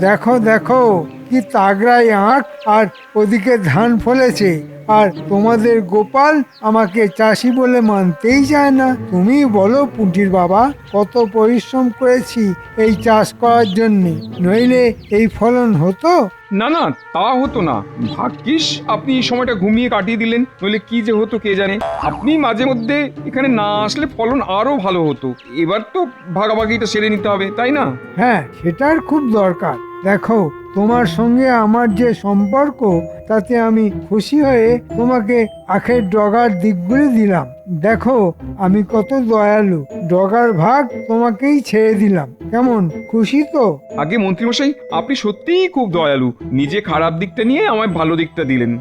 দেখো দেখো কি তাগড়াই আঁখ, আর ওদিকে ধান ফলেছে। আর তোমাদের গোপাল আমাকে চাষি বলে মানতেই চায় না। তুমি বলো পুঁটির বাবা, কত পরিশ্রম করেছি এই চাষ করার জন্যে, নইলে এই ফলন হতো? না না, তা হতো না। ভাগ্যিস আপনি এই সময়টা ঘুমিয়ে কাটিয়ে দিলেন, নইলে কি যে হতো কে জানে। আপনি মাঝে মধ্যে এখানে না আসলে ফলন আরো ভালো হতো। এবার তো ভাগাভাগিটা সেরে নিতে হবে, তাই না? হ্যাঁ, সেটার খুব দরকার। দেখো, তোমার সঙ্গে আমার যে সম্পর্ক, তাতে আমি খুশি হয়ে তোমাকে আখের ডগার দিকগুলি দিলাম। দেখো আমি কত দয়ালু, ডগার ভাগ তোমাকেই ছেড়ে দিলাম। কেমন, খুশি তো? আগে মন্ত্রীমশাই, আপনি সত্যিই খুব দয়ালু। নিজে খারাপ দিকটা নিয়ে আমায় ভালো দিকটা দিলেন।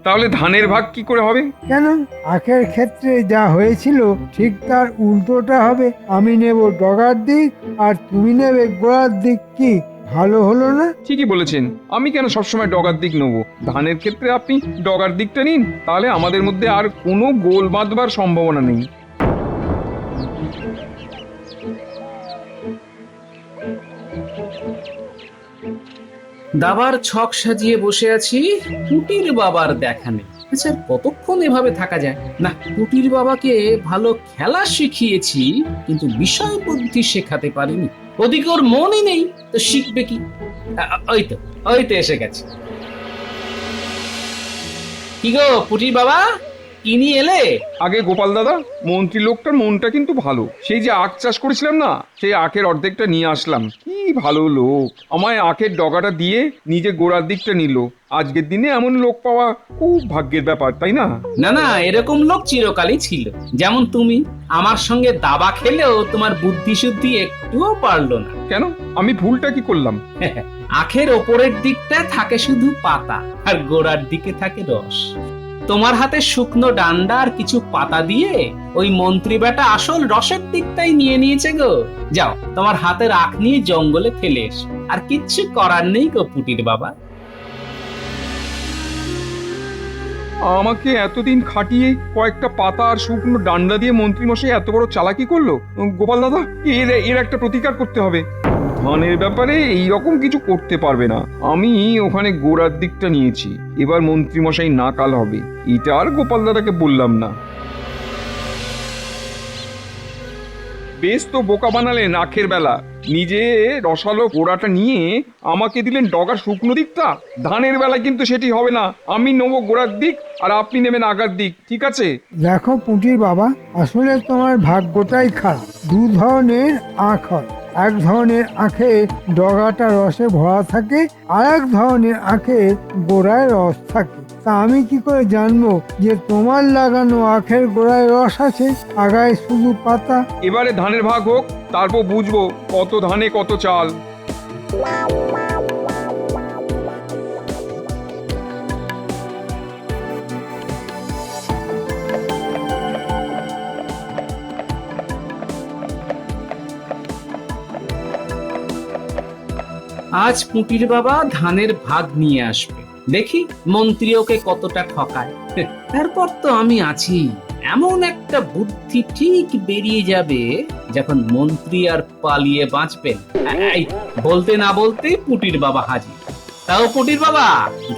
তাহলে ধানের ভাগ কি করে হবে? কেন, আখের ক্ষেত্রে যা হয়েছিল ঠিক তার উল্টোটা হবে। আমি নেব ডগার দিক আর তুমি নেবে গোড়ার দিক। কি ভালো হলো না? ঠিকই বলেছেন। আমি কেন সবসময় ডগার দিক নেব? ধানের ক্ষেত্রে আপনি ডগার দিকটা নিন, তাহলে আমাদের মধ্যে আর কোনো গোল বাঁধবার সম্ভাবনা নেই। দাবার ছক সাজিয়ে বসে আছি, পুটির বাবার দেখা নেই। আচ্ছা, কতক্ষণ এভাবে থাকা যায়? না, পুটির বাবাকে ভালো খেলা শিখিয়েছি, কিন্তু বিষয় বুদ্ধি শেখাতে পারিনি। ওদিকে ওর মনই নেই, তো শিখবে কি? ওই তো এসে গেছে। কি গো পুটির বাবা, কি নিয়ে এলে? আগে গোপাল দাদা, মন্ত্রী লোকটার মনটা কিন্তু ভালো। সেই যে আখ চাষ করেছিলাম না, সেই আখের অর্ধেকটা নিয়ে আসলাম। কি ভালো লোক, আমায় আখের ডগাটা দিয়ে নিজে গোড়ার দিকটা নিল। আজকের দিনে এমন লোক পাওয়া খুব ভাগ্যের ব্যাপার, তাই না? না না, এরকম লোক চিরকালই ছিল। যেমন তুমি আমার সঙ্গে দাবা খেলেও তোমার বুদ্ধি শুদ্ধি একটুও পারলো না। কেন, আমি ভুলটা কি করলাম? আখের ওপরের দিকটা থাকে শুধু পাতা, আর গোড়ার দিকে থাকে রস। তোমার হাতে শুকনো ডান্ডা আর কিছু পাতা দিয়ে ওই মন্ত্রী বেটা আসল রসের দিকটাই নিয়ে নিয়েছে গো। যাও, তোমার হাতের আখ নিয়ে জঙ্গলে ফেলে এসো। আর কিচ্ছু করার নেই গো পুটির বাবা। আমাকে এতদিন খাটিয়ে কয়েকটা পাতা আর শুকনো ডান্ডা দিয়ে মন্ত্রীমশাই এত বড় চালাকি করলো। গোপাল দাদা, এর একটা প্রতিকার করতে হবে। ধানের ব্যাপারে এই রকম কিছু করতে পারবে না। আমি ওখানে গোড়ার দিকটা নিয়েছি, এবার মন্ত্রীমশাই নাকাল হবে। এটা আর গোপাল দাদাকে বললাম না। বেশ তো বোকা বানালেন আখের বেলা। নিজে রসালো গোড়াটা নিয়ে আমাকে দিলেন ডগার শুকনো দিকটা। ধানের বেলা কিন্তু সেটি হবে না। আমি নেবো গোড়ার দিক আর আপনি নেবেন আগার দিক, ঠিক আছে? দেখো পুঁটির বাবা, আসলে তোমার ভাগ্যটাই খারাপ। দু ধরনের আখ হয়। এক ধরনের আখে ডগাটা রসে ভরা থাকে, আর এক ধরনের আখে গোড়ায় রস থাকে। তা আমি কি করে জানবো যে তোমার লাগানো আখের গোড়ায় রস আছে, আগায় শুধু পাতা? এবারে ধানের ভাগ হোক, তারপর বুঝবো কত ধানে কত চাল। আজ পুটির বাবা ধানের ভাগ নিয়ে আসবে, দেখি মন্ত্রী ওকে কতটা ঠকায়। তারপর তো আমি আছি। এমন একটা বুদ্ধি ঠিক বেরিয়ে যাবে যখন মন্ত্রী আর পালিয়ে বাঁচবেন। এই বলতে না বলতে পুটির বাবা হাজির। তাও পুটির বাবা,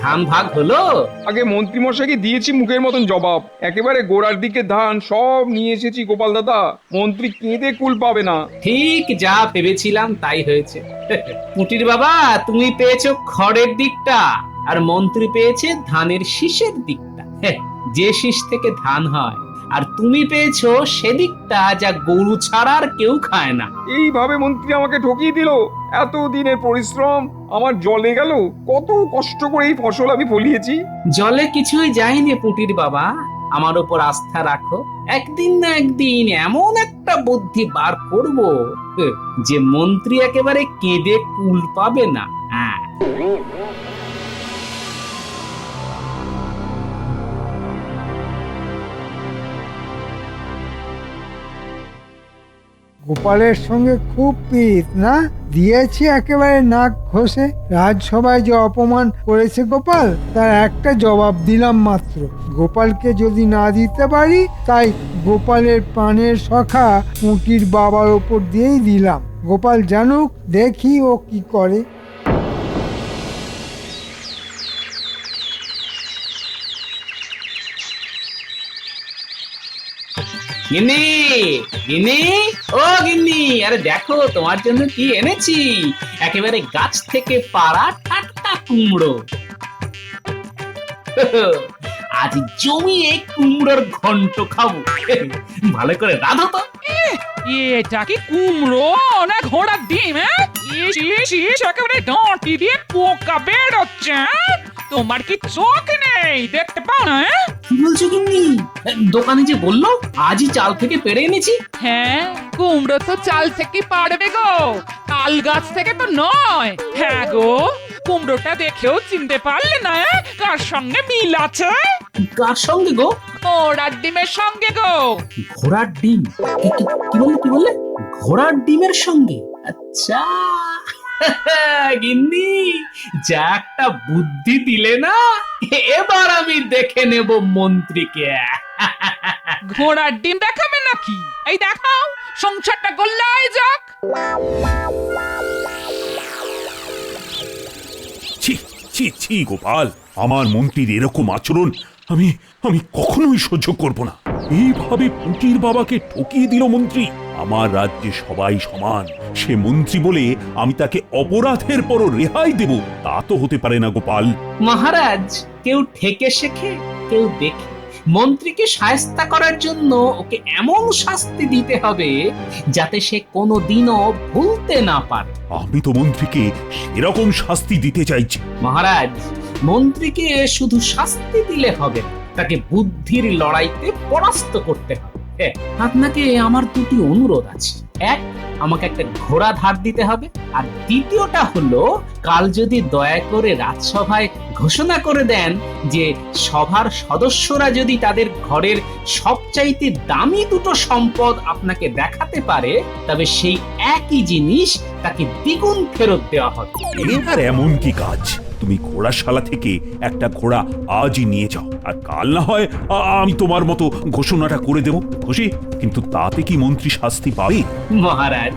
ধান ভাগ হলো? আগে মন্ত্রীমশাইকে দিয়েছি মুখের মতন জবাব। একেবারে গোড়ার দিকে ধান সব নিয়ে এসেছি গোপাল দাদা। মন্ত্রী কেঁদে কুল পাবে না। ঠিক যা ভেবেছিলাম তাই হয়েছে। পুটির বাবা, তুমি পেয়েছো খড়ের দিকটা, আর মন্ত্রী পেয়েছে ধানের শীষের দিকটা, যে শীষ থেকে ধান হয়। আর তুমি পেয়েছো সেদিকটা যা গরু ছাড়া আর কেউ খায় না। এইভাবে মন্ত্রী আমাকে ঠকিয়ে দিল। এত দিনের পরিশ্রম আমার জলে গেল। কত কষ্ট করে এই ফসল আমি ফলিয়েছি। জলে কিছুই যায়নি পুটির বাবা, আমার উপর আস্থা রাখো। একদিন না একদিন এমন একটা বুদ্ধি বার করব যে মন্ত্রী একেবারে কেঁদে কুল পাবে না। হ্যাঁ, গোপালের সঙ্গে খুব প্রীত না? দিয়েছি একেবারে নাক ঘষে। রাজসভায় যে অপমান করেছে গোপাল, তার একটা জবাব দিলাম মাত্র। গোপালকে যদি না দিতে পারি, তাই গোপালের প্রাণের সখা পুঁটির বাবার ওপর দিয়েই দিলাম। গোপাল জানুক, দেখি ও কি করে। গিন্নি, গিন্নি, ও গিন্নি, আরে দেখো তোমার জন্য কি এনেছি, একেবারে গাছ থেকে পাড়া টাটকা কুমড়ো। আজ জমিয়ে কুমড়োর ঘন্ট খাবো, ভালো করে রাঁধো তো। এটা কি কুমড়ো না ঘোড়ার ডিম? ইস ইস ইস, একেবারে ডাঁটি দিয়ে পোকা বেরোচ্ছে। তোমার কি চোখ নেই, দেখতে পাও না? কি বলছো গিন্নি? দোকানে যে বললো আজই চাল থেকে পেড়ে এনেছি। হ্যাঁ, কুমড়ো তো চাল থেকে পারবে গো, তাল গাছ থেকে তো নয়। হ্যাঁ গো, কুমড়োটা দেখেও চিনতে পারলে না কার সঙ্গে মিল আছে? কার সঙ্গে গো? ঘোড়ার ডিমের সঙ্গে গো। ঘোড়ার ডিম? কি বললে? ঘোড়ার ডিমের সঙ্গে? আচ্ছা গিন্নি, যা একটা বুদ্ধি দিলে না, এবার আমি দেখে নেব মন্ত্রীকে। ঘোড়ার ডিম দেখাবে নাকি? এই দেখাও, সংসারটা গোল্লায় যাক। ছি ছি ছি গোপাল, আমার মন্ত্রীর এরকম আচরণ আমি আমি কখনোই সহ্য করব না। এইভাবে পুটির বাবাকে ঠকিয়ে দিল মন্ত্রী। আমার রাজ্যে সবাই সমান, সে মন্ত্রী বলে আমি তাকে অপরাধের পরও রেহাই দেব, তা তো হতে পারে না গোপাল। মহারাজ, কেউ ঠেকে শেখে, কেউ দেখে। মন্ত্রীকে শায়েস্তা করার জন্য ওকে এমন শাস্তি দিতে হবে যাতে সে কোনোদিনও ভুলতে না পারে। আমি তো মন্ত্রীকে সেরকম শাস্তি দিতে চাইছি। মহারাজ, মন্ত্রীকে শুধু শাস্তি দিলে হবে না, তাকে বুদ্ধির লড়াইতে পরাস্ত করতে হবে। আপনাকে আমার দুটি অনুরোধ আছে। এক, আমাকে একটা ঘোড়া ধার দিতে হবে, আর দ্বিতীয়টা হলো কাল যদি দয়া করে রাজসভায় ঘোষণা করে দেন যে সভার সদস্যরা যদি তাদের ঘরের সবচাইতে দামি দুটো সম্পদ আপনাকে দেখাতে পারে, তবে সেই একই জিনিস তাকে দ্বিগুণ ফেরত দেওয়া হবে। এবার এমন কি কাজ? তুমি ঘোড়াশালা থেকে একটা ঘোড়া আজই নিয়ে যাও, আর কাল না হয় আমি তোমার মতো ঘোষণাটা করে দেব, খুশি? কিন্তু তাতে কি মন্ত্রী শাস্তি পাবে? মহারাজ,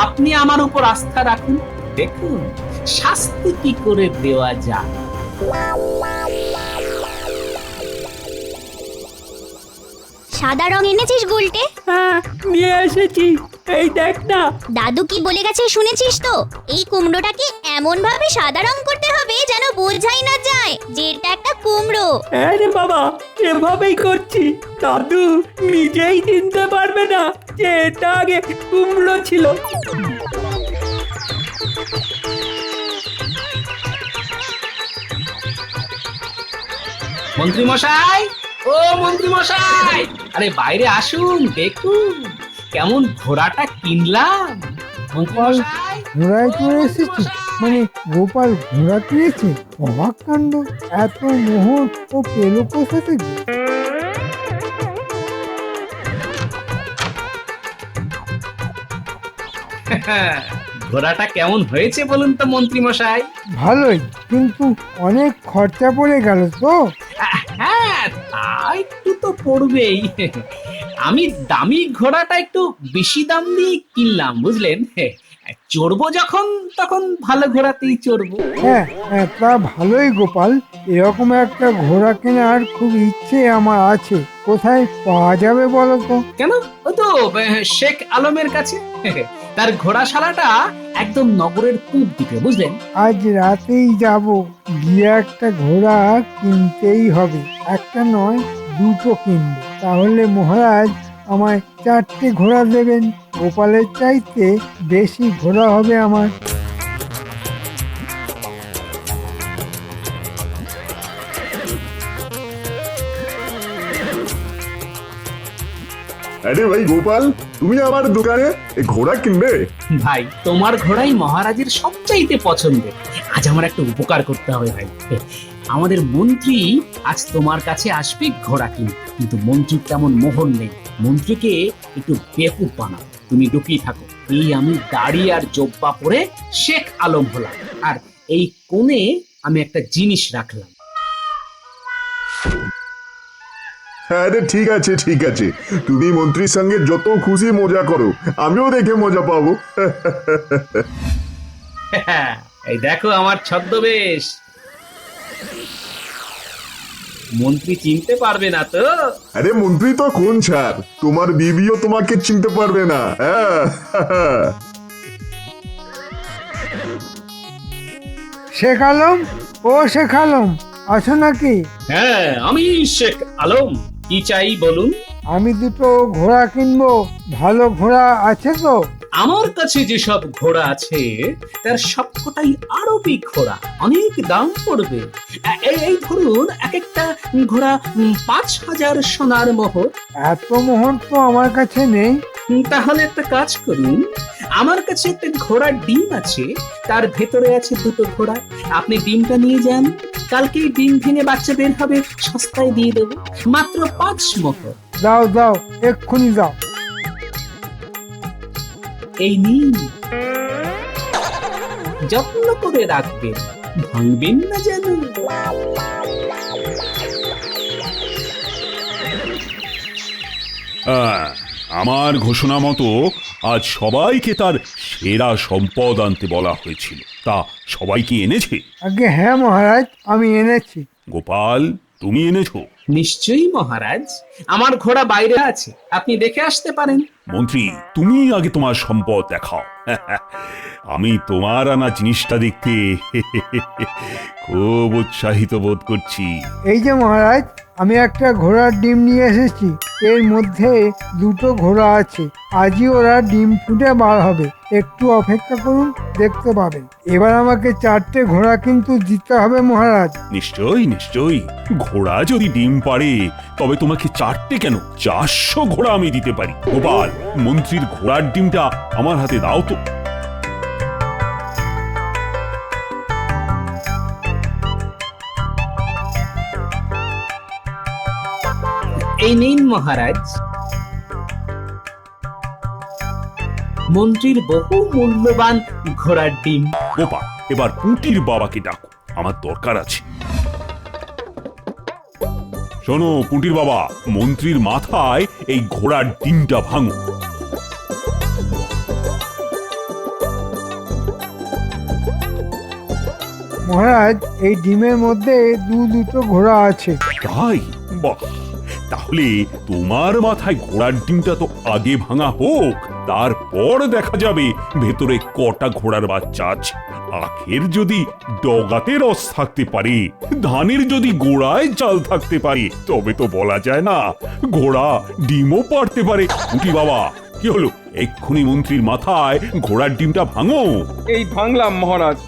আপনি আমার উপর আস্থা রাখুন, দেখুন শাস্তি কি করে দেওয়া যায়। সাদা রং এনেছিস গুলটে? হ্যাঁ, নিয়ে এসেছি, এই দেখ না। দাদু কি বলে গেছে শুনেছিস তো? এই কুমড়োটাকে এমন ভাবে সাদা রং করতে হবে যেন বোঝাই না যায় যে এটা একটা কুমড়ো। হ্যাঁ রে বাবা, এভাবেই করছি। দাদু নিজেই চিনতে পারবে না যে এটা আগে কুমড়ো ছিল। মন্ত্রী মশাই, ও মন্ত্রী মশাই, আরে বাইরে আসুন, দেখুন কেমন ঘোড়াটা কিনলাম। গোপাল ঘোড়ায় চড়ে এসেছে? মানে গোপাল ঘোড়া কিনেছে? অবাক কাণ্ড! এত মোহর ও পেল কোথা থেকে? ঘোড়াটা কেমন হয়েছে বলুন তো মন্ত্রী মশাই? ভালোই, কিন্তু অনেক খরচা পড়ে গেল তো। হ্যাঁ, তা একটু তো পড়বেই। আমি দামি ঘোড়াটা একটু বেশি দাম দিয়ে কিনলাম, বুঝলেন? চড়বো যখন তখন ভালো ঘোড়াতেই চড়বো। হ্যাঁ হ্যাঁ, তা ভালোই গোপাল। এরকম একটা ঘোড়া কেনার খুব ইচ্ছে আমার আছে। কোথায় পাওয়া যাবে বলো তো? কেন? ও তো শেখ আলমের কাছে। তার ঘোড়াশালাটা একদম নগরের পূব দিকে, বুঝলেন? আজ রাতেই যাব, গিয়ে একটা ঘোড়া কিনতেই হবে। একটা নয়, দুটো কিনবো। তাহলে মহারাজ আমায় 4টে ঘোড়া দেবেন। গোপালের চাইতে বেশি ঘোড়া হবে আমার। আরে ভাই গোপাল, তুমি আমার দোকানে ঘোড়া কিনবে? ভাই, তোমার ঘোড়াই মহারাজের সবচাইতে পছন্দের। আজ আমার একটা উপকার করতে হবে ভাই। আমাদের মন্ত্রী আজ তোমার কাছে আসবে ঘোড়া কিনতে, কিন্তু মন্ত্রীর তেমন মোহর নেই। মন্ত্রীকে একটু বেকুব বানাও। তুমি লুকিয়ে থাকো। এই আমি দাড়ি আর জব্বা পরে শেখ আলম হলাম, আর এই কোণে আমি একটা জিনিস রাখলাম। আরে ঠিক আছে ঠিক আছে, তুমি মন্ত্রীর সঙ্গে যত খুশি মজা করো, আমিও দেখে মজা পাবো। এই দেখো আমার ছদ্মবেশ। মন্ত্রী চিনতে পারবে না তো? আরে মন্ত্রী তো কোন ছাড়, তোমার বিবিও তোমাকে চিনতে পারবে না। হ্যাঁ শেখ আলম, ও শেখ আলম, আছো নাকি? হ্যাঁ, আমি শেখ আলম। কি চাই বলুন? আমি দুটো ঘোড়া কিনবো, ভালো ঘোড়া আছে তো? আমার কাছে যেসব ঘোড়া আছে তার সবকটাই আরবি ঘোড়া, অনেক দাম পড়বে। এই ধরুন, এক একটা ঘোড়া ৫,০০০ সোনার মোহর। এত মোহর তো আমার কাছে নেই। তাহলে একটা কাজ করুন, আমার কাছে একটা ঘোড়ার ডিম আছে, তার ভেতরে আছে দুটো ঘোড়া। আপনি ডিমটা নিয়ে যান, কালকেই ডিম ভেঙে বাচ্চা বের হবে, সস্তায় দিয়ে দেবো, মাত্র ৫ মোহর। দাও দাও, এক্ষুনি দাও। এই নিন, যত্ন করে রাখবেন, ভাঙবেন না যেন। আমার ঘোষণা মতো আজ সবাইকে তার সেরা সম্পদ আনতে বলা হয়েছিল, তা সবাই কি এনেছে? আগে হ্যাঁ মহারাজ, আমি এনেছি। গোপাল, তুমি এনেছো? নিশ্চয়ই মহারাজ, আমার ঘোড়া বাইরে আছে, আপনি দেখে আসতে পারেন। মন্ত্রী, তুমি আগে তোমার সম্পদ দেখাও। আমি তোমার আনা জিনিসটা দেখতে খুব উৎসাহিত বোধ করছি। এই যে মহারাজ, আমি একটা ঘোড়ার ডিম নিয়ে এসেছি, এর মধ্যে দুটো ঘোড়া আছে। আজই ওরা ডিম ফুটে বার হবে, একটু অপেক্ষা করুন, দেখতে পাবেন। এবার আমাকে 4টে ঘোড়া কিন্তু দিতে হবে মহারাজ। নিশ্চয়ই নিশ্চয়ই, ঘোড়া যদি ডিম পারে তবে তোমাকে 4টে কেন, 400 ঘোড়া আমি দিতে পারি। গোপাল, মন্ত্রীর ঘোড়ার ডিমটা আমার হাতে দাও তো। এই নিন মহারাজ, মন্ত্রীর বহু মূল্যবান ঘোড়ার ডিম। গোপাল, এবার পুঁটির বাবাকে ডাকো, আমার দরকার আছে। শোনো পুঁটির বাবা, মন্ত্রীর মাথায় এই ঘোড়ার ডিমটা ভাঙো। মহারাজ, এই ডিমের মধ্যে দুটো ঘোড়া আছে। তাই? বাহ, তাহলে তোমার মাথায় ঘোড়ার ডিমটা তো আগে ভাঙা হোক, তারপর দেখা যাবে ভেতরে কটা ঘোড়ার বাচ্চা আছে। আখের যদি ডগাতে রস থাকতে পারে, ধানের যদি গোড়ায় চাল থাকতে পারে, তবে তো বলা যায় না, ঘোড়া ডিমও পারতে পারে। উঠি বাবা, কি হলো? এক্ষুনি মন্ত্রীর মাথায় ঘোড়ার ডিমটা ভাঙো। এই ভাঙলাম মহারাজ।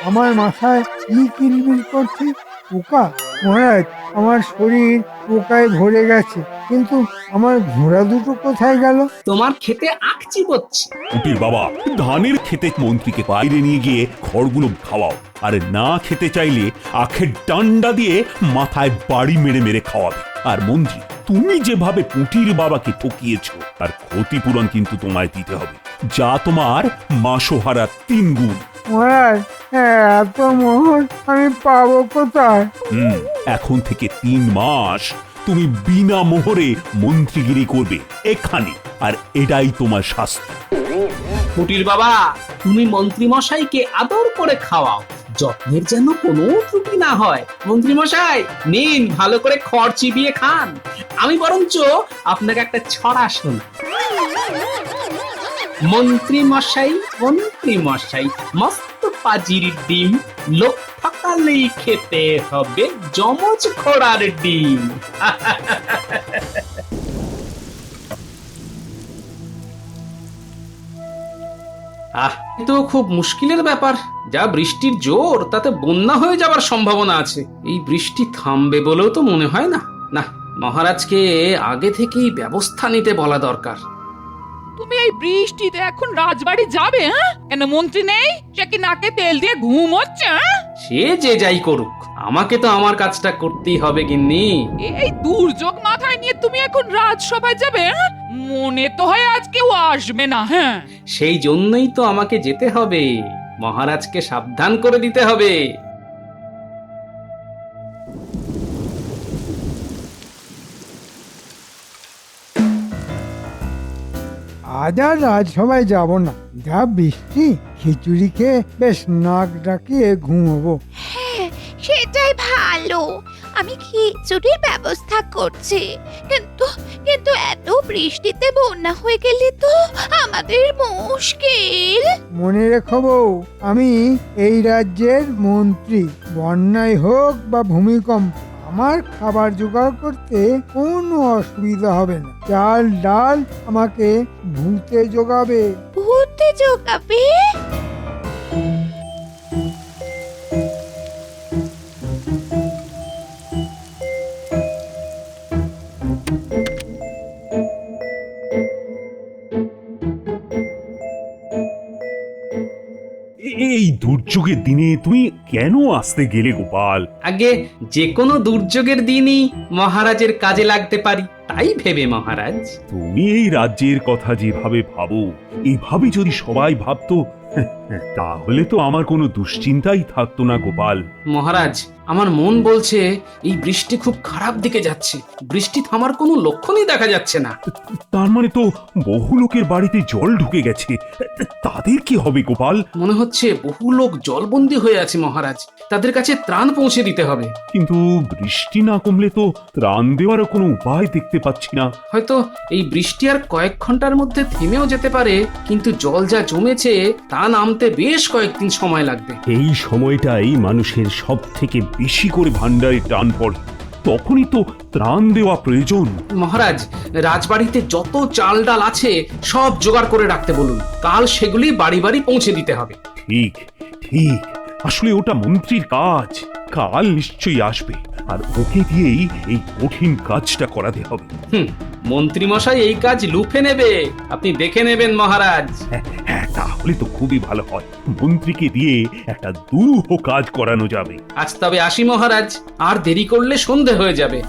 আমার মাথায় কি কিলবিল করছে? পোকা? মহারাজ, আমার শরীর পোকায় ভরে গেছে, কিন্তু আমার ঘোড়া দুটো কোথায় গেল? তোমার খেতে আখ চিবোচ্ছে। উটির বাবা, ধানের খেতে মন্ত্রীকে বাইরে নিয়ে গিয়ে খড়গুলো খাওয়াও, আর না খেতে চাইলে আখের ডান্ডা দিয়ে মাথায় বাড়ি মেরে মেরে খাওয়াবে। আর মন্ত্রী, তুমি যেভাবে পুঁটির বাবাকে ঠকিয়েছো তার ক্ষতিপূরণ কিন্তু তোমায় দিতে হবে, যা তোমার মাসোহারা 3 গুণ। মহারাজ, এত মোহর আমি পাবো কোথায়? এখন থেকে 3 মাস তুমি বিনা মোহরে মন্ত্রীগিরি করবে এখানে, আর এটাই তোমার শাস্তি। কুটির বাবা, তুমি মন্ত্রী মশাইকে আদর করে খাওয়াও, যত্নের যেন কোনো ত্রুটি না হয়। মন্ত্রী মশাই, নিন, ভালো করে খড় চিবিয়ে খান। আমি বরঞ্চ আপনাকে একটা ছড়া শোনাই। মন্ত্রী মশাই, মন্ত্রী মশাই, মস্ত পাজির ডিম, লোক ঠকালেই খেতে হবে যমজ ঘোড়ার ডিম। তো খুব মুশকিলের ব্যাপার, যা বৃষ্টির জোর তাতে বন্যা হয়ে যাবার সম্ভাবনা আছে। এই বৃষ্টি থামবে বলেও তো মনে হয় না। না, মহারাজকে আগে থেকেই ব্যবস্থা নিতে বলা দরকার। তুমি এই বৃষ্টিতে এখন রাজবাড়ি যাবে? হ্যাঁ, কেন মন্ত্রী নেই? সে কি নাকে তেল দিয়ে ঘুম হচ্ছে? সে যে যাই করুক, আমাকে তো আমার কাজটা করতেই হবে গিন্নি। এই দুর্যোগ মাথায় নিয়ে তুমি এখন রাজসভায় যাবে? মনে তো হয় আজ কেউ আসবে না। হ্যাঁ, সেই জন্যই তো আমাকে যেতে হবে, মহারাজকে সাবধান করে দিতে হবে। আজ আর রাজসভায় যাব না, যা বৃষ্টি, খিচুড়ি খেয়ে বেশ নাক ডাকিয়ে ঘুমোবো। হ্যাঁ সেটাই ভালো। আমি খিচুড়ির ব্যবস্থা করছি, কিন্তু কিন্তু এত বৃষ্টিতে বন্যা হয়ে গেলে তো আমাদের মুশকিল। মনে রেখো বউ, আমি এই রাজ্যের মন্ত্রী। বন্যায় হোক বা ভূমিকম্প, আমার খাবার জোগাড় করতে কোনো অসুবিধা হবে না। চাল ডাল আমাকে ভূতে জোগাবে। ভূতে জোগাবে? এই দুর্যোগের দিনে তুমি কেন আসতে গেলে গোপাল? আগে যে কোনো দুর্যোগের দিনই মহারাজের কাজে লাগতে পারি, তাই ভেবে মহারাজ। তুমি এই রাজ্যের কথা যেভাবে ভাবো, এভাবে যদি সবাই ভাবতো, তাহলে তো আমার কোনো দুশ্চিন্তাই থাকতো না গোপাল। মহারাজ, আমার মন বলছে এই বৃষ্টি খুব খারাপ দিকে যাচ্ছে। বৃষ্টি থামার কোনো লক্ষণই দেখা যাচ্ছে না। তার মানে তো বহু লোকের বাড়িতে জল ঢুকে গেছে, তাদের কি হবে গোপাল? মনে হচ্ছে বহু লোক জলবন্দী হয়ে আছে মহারাজ, তাদের কাছে ত্রাণ পৌঁছে দিতে হবে। কিন্তু বৃষ্টি না কমলে তো ত্রাণ দেওয়ারও কোনো উপায় দেখতে পাচ্ছি না। হয়তো এই বৃষ্টি আর কয়েক ঘন্টার মধ্যে থেমেও যেতে পারে, কিন্তু জল যা জমেছে তা নামতে বেশ কয়েকদিন সময় লাগবে। এই সময়টাই মানুষের সব থেকে বেশি করে ভান্ডারে টান পড়ে, তখনই তো ত্রাণ দেওয়া প্রয়োজন। মহারাজ, রাজবাড়িতে যত চাল ডাল আছে সব জোগাড় করে রাখতে বলুন, কাল সেগুলি বাড়ি বাড়ি পৌঁছে দিতে হবে। ঠিক ঠিক, আসলে ওটা মন্ত্রীর কাজ। কাল নিশ্চয়ই আসবে, আর ওকে দিয়েই এই কঠিন কাজটা করাতে হবে। মন্ত্রী মশাই এই কাজ লুফে নেবে, আপনি দেখে নেবেন মহারাজ। হ্যাঁ, তাহলে তো খুবই ভালো হয়। মন্ত্রীকে দিয়ে একটা দুরূহ কাজ করানো যাবে। আজ তবে আসি মহারাজ, আর দেরি করলে সন্ধে হয়ে যাবে।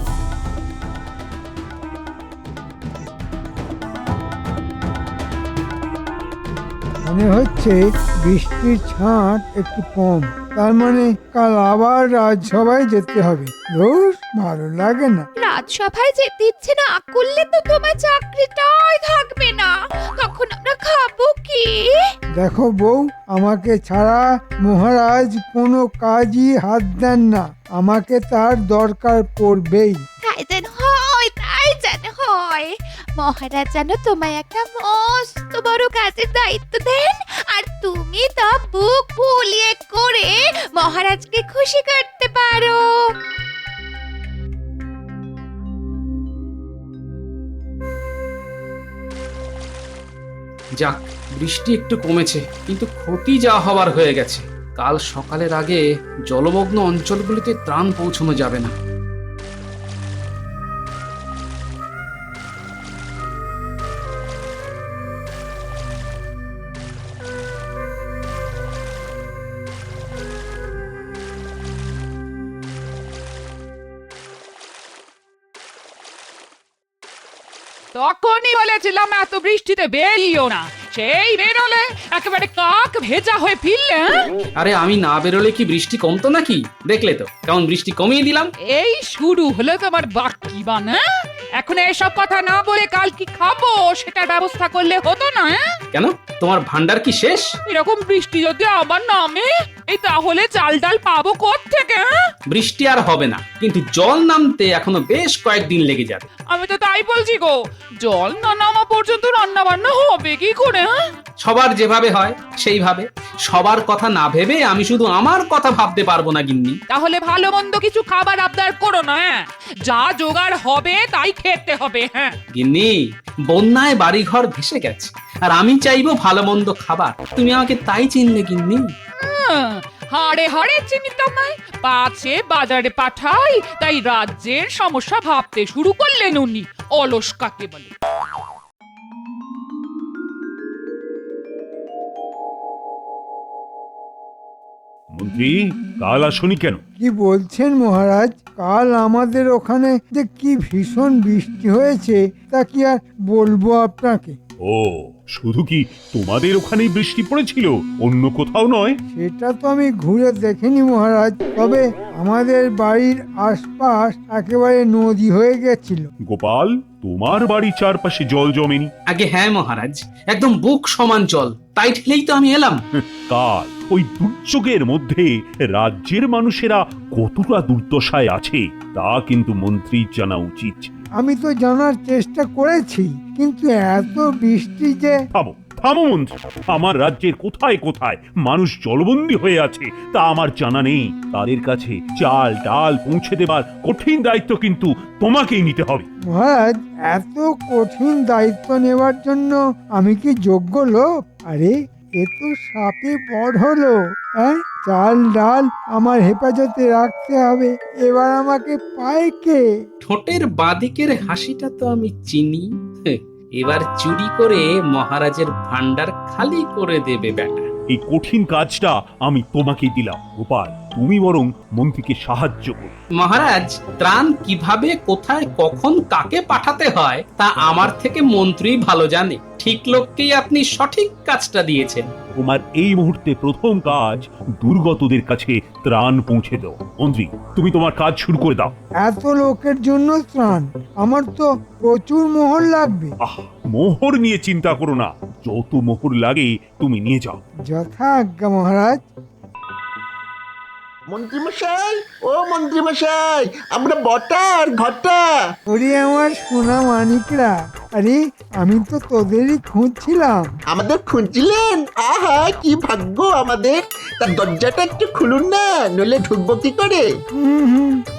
মনে হচ্ছে বৃষ্টির ছাঁট একটু কম, তার মানে কাল আবার রাজসভায় যেতে হবে। রোজ ভালো লাগে না। রাজসভায় যেতে ইচ্ছে না করলে তো তোমার চাকরিটাই থাকবে না, তখন আমরা খাবো কি? দেখো বউ, আমাকে ছাড়া মহারাজ কোনো কাজই হাত দেন না। আমাকে তার দরকার পড়বেই। তাই যেন হয়, তাই যেন হয়। মহারাজ যেন তোমায় একটা মস্ত বড় কাজের দায়িত্ব দেন, আর তুমি তা বুক ফুলিয়ে করে মহারাজকে খুশি করতে পারো। যাক, বৃষ্টি একটু কমেছে, কিন্তু ক্ষতি যা হবার হয়ে গেছে। কাল সকালের আগে জলমগ্ন অঞ্চলগুলিতে ত্রাণ পৌঁছানো যাবে না। তখনই বলেছিলাম এত বৃষ্টিতে বেরিও না, সেই বেরোলে একেবারে কাক ভেজা হয়ে ফিরলে। আরে আমি না বেরোলে কি বৃষ্টি কমতো নাকি? দেখলে তো কেমন বৃষ্টি কমিয়ে দিলাম। এই শুরু হলো তোমার বাক্কি বানা। এখন এসব কথা না বলে কাল কি খাবো সেটার ব্যবস্থা করলে হতো না? কেন, তোমার ভান্ডার কি শেষ? এরকম বৃষ্টি যদি আবার নামে, এই তাহলে চাল ডাল পাবো কোত্থেকে? বৃষ্টি আর হবে না, কিন্তু জল নামতে এখনো বেশ কয়েকদিন লেগে যাবে। আমি তো তাই বলছি গো, জল না নামা পর্যন্ত রান্না বান্না হবে কি করে? সবার যেভাবে হয় সেইভাবে। সবার কথা না ভেবে আমি শুধু আমার কথা ভাবতে পারবো না গিন্নি। তাহলে ভালো মন্দ কিছু খাবার আবদার করো না, যা জোগাড় হবে তাই খেতে হবে। হ্যাঁ গিন্নি, বন্যায় বাড়িঘর ভেসে গেছে, আর আমি চাইবো ভালো মন্দ খাবার। তুমি আমাকে তাই চিনলে গিন্নি? হাড়ে হাড়ে চিনি তোমায়, পাছে বাজারে পাঠাই, তাই রাজ্যের সমস্যা ভাবতে শুরু করলেন উনি। অলস কাকে বলে? মন্ত্রী, কাল আসনি কেন? কি বলছেন মহারাজ? কাল আমাদের ওখানে যে কি ভীষণ বৃষ্টি হয়েছে তা কি আর বলবো আপনাকে। ও, শুধু কি তোমাদের ওখানেই বৃষ্টি পড়েছিল, অন্য কোথাও নয়? সেটা তো আমি ঘুরে দেখিনি মহারাজ, তবে আমাদের বাড়ির আশপাশ একেবারে নদী হয়ে গেছিল। গোপাল, তোমার বাড়ির চারপাশে জল জমেনি? আগে হ্যাঁ মহারাজ, একদম বুক সমান জল, তাই ঠেলেই তো আমি এলাম। কাল ওই দুর্যোগের মধ্যে রাজ্যের মানুষেরা কতটা দুর্দশায় আছে তা কিন্তু মন্ত্রীর জানা উচিত। আমি তো জানার চেষ্টা করেছি, কিন্তু এত বৃষ্টি যে... থামো থামো মন্ত্রী, আমার রাজ্যের কোথায় কোথায় মানুষ জলবন্দী হয়ে আছে তা আমার জানা নেই। তাদের কাছে চাল ডাল পৌঁছে দেবার কঠিন দায়িত্ব কিন্তু তোমাকেই নিতে হবে। মহারাজ, এত কঠিন দায়িত্ব নেওয়ার জন্য আমি কি যোগ্য লোক? আরে এ তো সাপে বড় হলো। হ্যাঁ, চাল ডাল আমার হেফাজতে রাখতে হবে, এবার আমাকে পায় কে? ঠোঁটের বাদিকের হাসিটা তো আমি চিনি। এবার চুরি করে মহারাজের ভান্ডার খালি করে দেবে বেটা। এই কঠিন কাজটা আমি তোমাকে দিলাম গোপাল, তুমি বরং মন্ত্রীকে সাহায্য করো। মহারাজ, ত্রাণ কিভাবে কোথায় কখন কাকে পাঠাতে হয় তা আমার থেকে মন্ত্রী ভালো জানে। ঠিক লোককেই আপনি সঠিক কাজটা দিয়েছেন। তোমার এই মুহূর্তে প্রথম কাজ দুর্গতদের কাছে ত্রাণ পৌঁছে দাও। মন্ত্রী, তুমি তোমার কাজ শুরু করে দাও। এত লোকের জন্য ত্রাণ? আমার তো প্রচুর মোহর লাগবে। মোহর নিয়ে চিন্তা করো না, যত মোহর লাগে তুমি নিয়ে যাও। যথা আজ্ঞা মহারাজ। মন্ত্রীমশাই, ও মন্ত্রীমশাই, আমরা বটা আর ঘটা। ওরে আমার সোনা মানিকরা, আরে আমি তো তোদেরই খুঁজছিলাম। আমাদের খুঁজছিলেন? আহা, কি ভাগ্য আমাদের। তার দরজাটা একটু খুলুন না, নইলে ঢুকবো কি করে?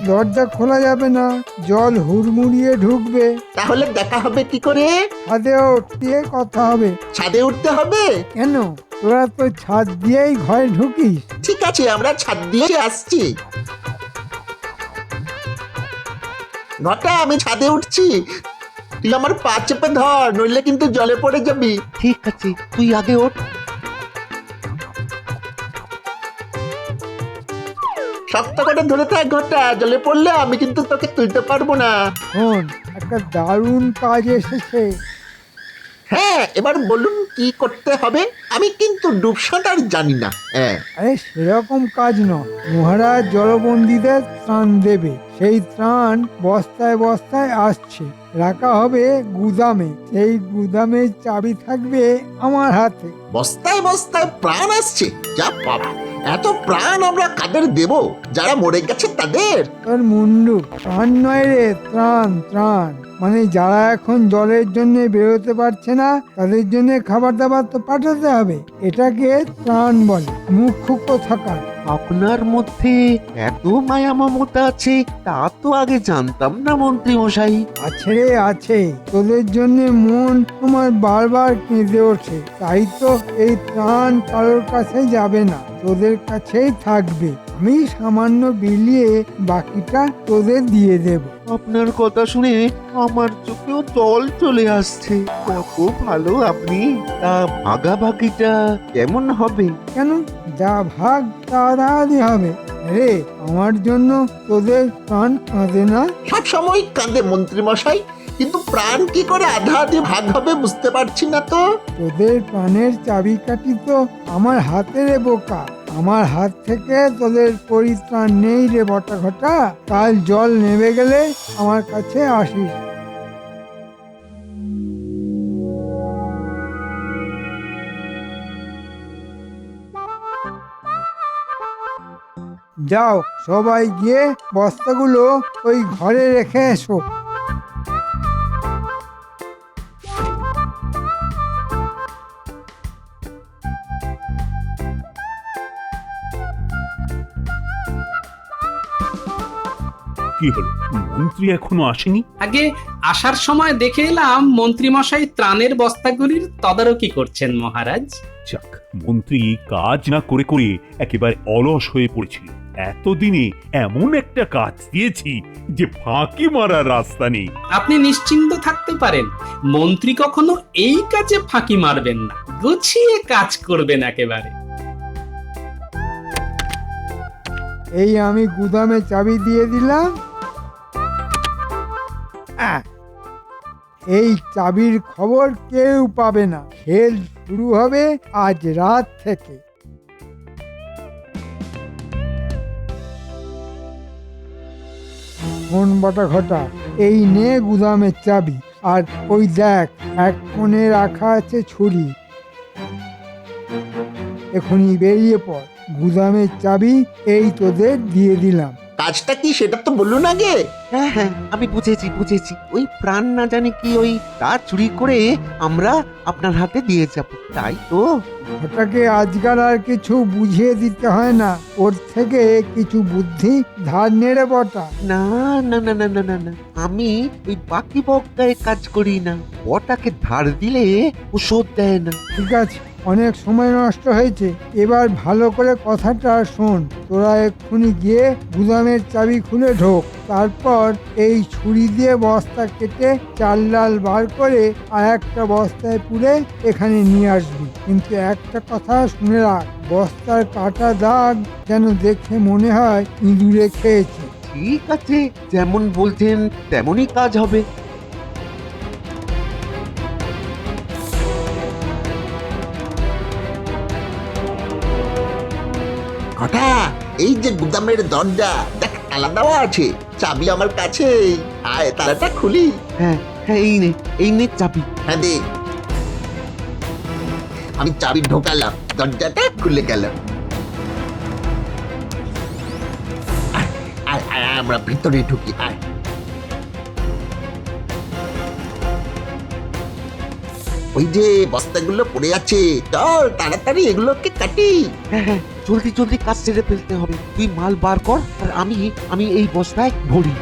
দরজা খোলা যাবে না, জল হুড়মুড়িয়ে ঢুকবে। তাহলে দেখা হবে কি করে? ছাদে উঠতে কথা হবে। ছাদে উঠতে হবে? কেন, তোরা তো ছাদ দিয়েই ঘরে ঢুকিস। ঠিক আছে, আমরা ছাদ দিয়ে আসছি। ঘটা, আমি ছাদে উঠছি, তুই আমার পা চেপে ধর, নইলে কিন্তু জলে পড়ে যাবি। ঠিক আছে, তুই আগে ওঠ। শক্ত করে ধরে থাক ঘটা, জলে পড়লে আমি কিন্তু তোকে তুলতে পারবো না। শোন, একটা দারুণ কাজ এসেছে। হ্যাঁ, এবার বলুন কি করতে হবে? আমি কিন্তু ডুব সাঁতার জানি না। হ্যাঁ, আরে সেরকম কাজ নয়, মহারাজ জলবন্দীদের ত্রাণ দেবে। সেই ত্রাণ বস্তায় বস্তায় আসছে, রাখা হবে গুদামে। সেই গুদামের চাবি থাকবে আমার হাতে। বস্তায় বস্তায় প্রাণ আসছে? যা বাবা, এত প্রাণ আমরা কাদের দেব? যারা মরে গেছে তাদের? তোর মুন্ডু, ত্রাণ নয় রে, ত্রাণ ত্রাণ। মানে যারা এখন জলের জন্য বেরোতে পারছে না, তাদের জন্য খাবার দাবার তো পাঠাতে হবে। এটাকে ত্রাণ বলে। মুখ্য থাকা। আপনার মধ্যে এত মায়া মমতা আছে তা তো আগে জানতাম না মন্ত্রী মশাই। আছে রে আছে, তোদের জন্য মন তোমার বারবার কেঁদে ওঠে, তাই তো এই ত্রাণ কারোর কাছে যাবে না, তোদের কাছেই থাকবে। আমি সামান্য বিলিয়ে বাকিটা তোদের দিয়ে দেব। আপনার কথা শুনে আমার চোখেও জল চলে আসছে। কত ভালো আপনি। তা ভাগাভাগিটা কেমন হবে? কেন, যা ভাগ তাড়াতাড়ি হবে। রে, আমার জন্য তোদের প্রাণ কাঁদে না? সব সময় কাঁদে মন্ত্রী মশাই, কিন্তু প্রাণ কি করে আধা আধি ভাগ হবে বুঝতে পারছি না তো। তোদের প্রাণের চাবিকাঠি তো আমার হাতে রে বোকা। আমার হাত থেকে তোদের পরিত্রাণ নেই রে বটা ঘটা। কাল জল নেমে গেলে আমার কাছে আসিস। যাও, সবাই গিয়ে বস্তাগুলো ওই ঘরে রেখে এসো। কি হলো, মন্ত্রী এখনো আসেনি? আগে আসার সময় দেখে এলাম মন্ত্রী মশাই ত্রাণের বস্তাগুলির তদারকি করছেন মহারাজ। যাক, মন্ত্রী কাজ না করে করে একেবারে অলস হয়ে পড়েছিল। এতদিনে এমন একটা কাজ দিয়েছি যে ফাঁকি মারার রাস্তা নেই। আপনি নিশ্চিন্ত থাকতে পারেন, মন্ত্রী কখনো এই কাজে ফাঁকি মারবেন না, গুছিয়ে কাজ করবেন একেবারে। এই আমি গুদামে চাবি দিয়ে দিলাম। এই চাবির খবর কেউ পাবে না। খেল শুরু হবে আজ রাত থেকে। ফোন বটা ঘটা, এই নে গুদামের চাবি। আর ওই দেখ এক কোণে রাখা আছে ছুরি। এখনই বেরিয়ে পড়, গুদামের চাবি এই তোদের দিয়ে দিলাম। কাজটা কি সেটা তো বলুন আগে। হ্যাঁ হ্যাঁ, আমি বুঝেছি বুঝেছি। ওই প্রাণ না জানে কি ওই তার চুরি করে আমরা আপনার হাতে দিয়ে যাব, তাই তো? ওটাকে আজকাল আর কিছু বুঝিয়ে দিতে হয় না, ওর থেকে কিছু বুদ্ধি ধার নেড়ে বটা। না না না না না না না, আমি ওই বাকি বক্কায় কাজ করি না। ওটাকে ধার দিলে ও শোধ দেয় না। ঠিক আছে, অনেক সময় নষ্ট হয়েছে, এবার ভালো করে কথাটা শোন। তোরা এক্ষুনি গিয়ে গুদামের চাবি খুলে ঢোক, তারপর এই ছুরি দিয়ে বস্তা কেটে চাল ডাল বার করে আর একটা বস্তায় পুরে এখানে নিয়ে আসবি। কিন্তু একটা কথা শুনে রাখ, বস্তার কাটা দাগ যেন দেখে মনে হয় ইঁদুরে খেয়েছে। ঠিক আছে, যেমন বলছেন তেমনই কাজ হবে। ঘটা, এই যে গুদামের দরজা দেখ তালা দেওয়া আছে, চাবি আমার কাছে। আয় তালাটা খুলি। হ্যাঁ হ্যাঁ, এই নে চাবি। হ্যাঁ দে। আমি চাবি ঢোকালাম, দরজাটা খুলে গেল। আয়, আয়, আয়, আমরা ভিতরে ঢুকি। আয়। ওই যে বস্তাগুলো পড়ে আছে, চল তাড়াতাড়ি এগুলোকে কাটি। হ্যাঁ হ্যাঁ, জলদি জলদি কাজ সেরে ফেলতে হবে। তুই মাল বার কর আর আমি এই বস্তায় ভরি।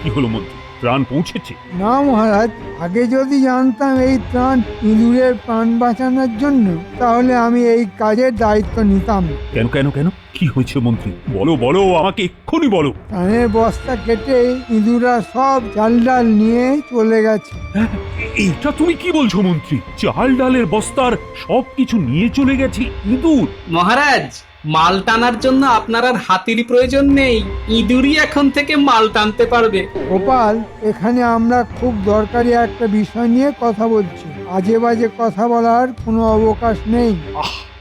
কি হলো মন্ত্রী, প্রাণ পৌঁছেছে? না মহারাজ, আগে যদি জানতাম এই ত্রাণ ইঁদুরের প্রাণ বাঁচানোর জন্য, তাহলে আমি এই কাজের দায়িত্ব নিতাম না। কেন কেন কেন, কি হয়েছে মন্ত্রী? বলো বলো, আমাকে এক্ষুনি বলো। ত্রাণের বস্তা কেটে ইঁদুররা সব চাল ডাল নিয়ে চলে গেছে। এটা তুমি কি বলছো মন্ত্রী? চাল ডালের বস্তার সবকিছু নিয়ে চলে গেছে ইঁদুর? মহারাজ, মাল টানার জন্য আপনার আর হাতির প্রয়োজন নেই, ইঁদুরই এখন থেকে মাল টানতে পারবে। গোপাল, এখানে আমরা খুব দরকারি একটা বিষয় নিয়ে কথা বলছি, আজে বাজে কথা বলার কোনো অবকাশ নেই।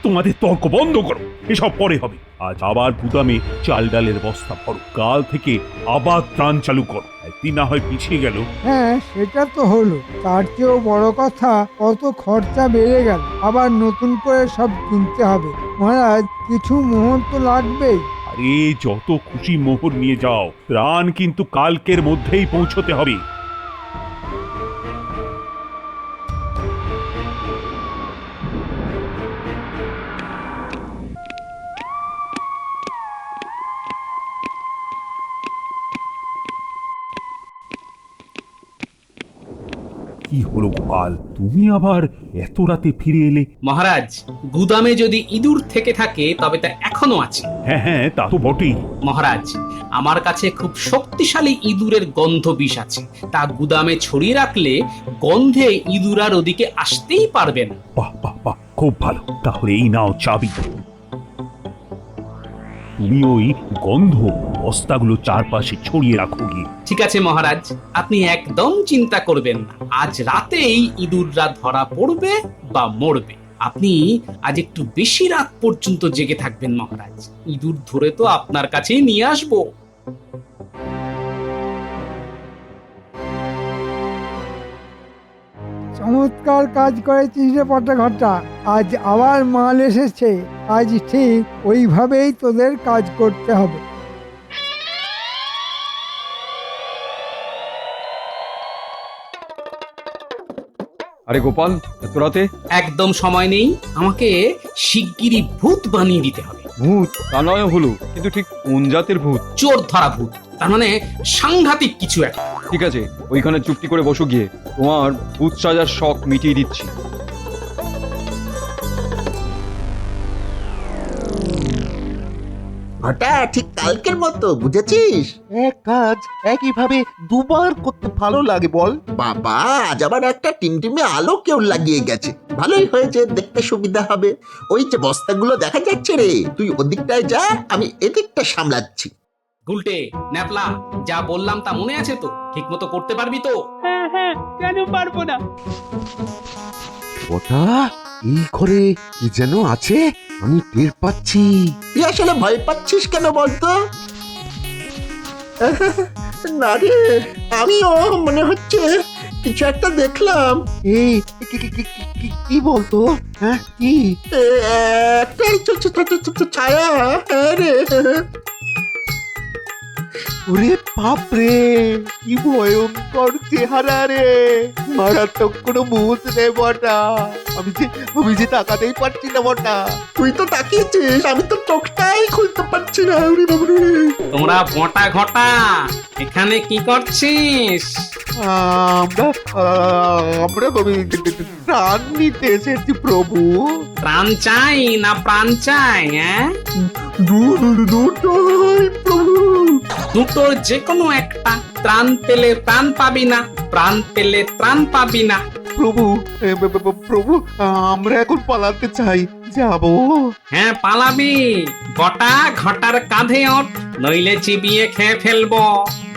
তোমাদের তর্ক বন্ধ করো, এসব পরে হবে। আজ আবার গুদামে চাল ডালের বস্তা ভরো, কাল থেকে আবার ত্রাণ চালু করো। একদিন না হয় পিছিয়ে গেল। হ্যাঁ, সেটা তো হলো, তার চেয়েও বড় কথা কত খরচা বেড়ে গেল, আবার নতুন করে সব কিনতে হবে। মহারাজ, কিছু মোহর তো লাগবেই। আরে যত খুশি মোহর নিয়ে যাও, ত্রাণ কিন্তু কালকের মধ্যেই পৌঁছতে হবে। কি হলো গোপাল, তুমি আবার এত রাতে ফিরে এলে? মহারাজ, গুদামে যদি ইঁদুর থেকে থাকে তবে তা এখনো আছে। হ্যাঁ হ্যাঁ, তা তো বটেই। মহারাজ, আমার কাছে খুব শক্তিশালী ইঁদুরের গন্ধ বিষ আছে, তা গুদামে ছড়িয়ে রাখলে গন্ধে ইঁদুর আর ওদিকে আসতেই পারবে না। বাহ বাহ বাহ, খুব ভালো। তাহলে এই নাও চাবি। তুমি ওই গন্ধ বস্তাগুলো চারপাশে ছড়িয়ে রাখো গিয়ে। ঠিক আছে মহারাজ, আপনি একদম চিন্তা করবেন না, আজ রাতেই ইঁদুররা ধরা পড়বে বা মরবে। আপনি আজ একটু বেশি রাত পর্যন্ত জেগে থাকবেন মহারাজ, ইঁদুর ধরে তো আপনার কাছেই নিয়ে আসবো। চমৎকার কাজ করেছিস রে পটা ঘটা, আজ আবার মাল এসেছে। আজ ঠিক ওইভাবেই তোদের কাজ করতে হবে। আরে গোপাল, এত রাতে? একদম সময় নেই, আমাকে শিগগিরই ভূত বানিয়ে দিতে হবে। ভূত? তা নয় হলো, কিন্তু ঠিক কোন জাতের ভূত? চোর ধরা ভূত, তার মানে সাংঘাতিক কিছু একটা। ঠিক আছে, ওইখানে চুপটি করে বসো গিয়ে, তোমার ভূত সাজার শখ মিটিয়ে দিচ্ছি। ঘটা ঠিক কালকের মতো, বুঝেছিস? এক কাজ একইভাবে দুবার করতে ভালো লাগে বল। বাবা, আজ আবার একটা টিমটিমে আলো কেউ লাগিয়ে গেছে। ভালোই হয়েছে, দেখতে সুবিধা হবে। ওই যে বস্তাগুলো দেখা যাচ্ছে রে, তুই ওদিকটায় যা, আমি এদিকটা সামলাচ্ছি। গুলটে ন্যাপলা, যা বললাম তা মনে আছে তো? ঠিক মতো করতে পারবি তো? হ্যাঁ হ্যাঁ, কেন পারবো না? ওটা এই ঘরে কি যেন আছে, আমি টের পাচ্ছি। তুই আসলে ভয় পাচ্ছিস কেন বলতো? না রে, আমিও মনে হচ্ছে কিছু একটা দেখলাম। এই কি বলতো? হ্যাঁ কি? একটা ছায়া। হ্যাঁ রে। ওরে বাপরে, কি ভয়ঙ্কর চেহারা রে! মারাত্মক কোনো ভূত রে বটা। আমি যে তাকাতেই পারছি না বটা। তুই তো তাকিয়েছিস, আমি তো চোখটাই খুলতে পারছি না। ওরে বাবারে। তোমরা বটা ঘটা এখানে কি করছিস? আমরা প্রাণ নিতে এসেছি প্রভু। প্রাণ চাই না প্রাণ চাই? হ্যাঁ, দুটোই প্রভু। দুটোর যে কোনো একটা। ত্রাণ পেলে প্রাণ পাবি না, প্রাণ পেলে ত্রাণ পাবি না। প্রভু প্রভু, আমরা এখন পালাতে চাই, যাবো? হ্যাঁ পালাবি। বটা ঘটার কাঁধে ওঠ, নইলে চিবিয়ে খেয়ে ফেলবো।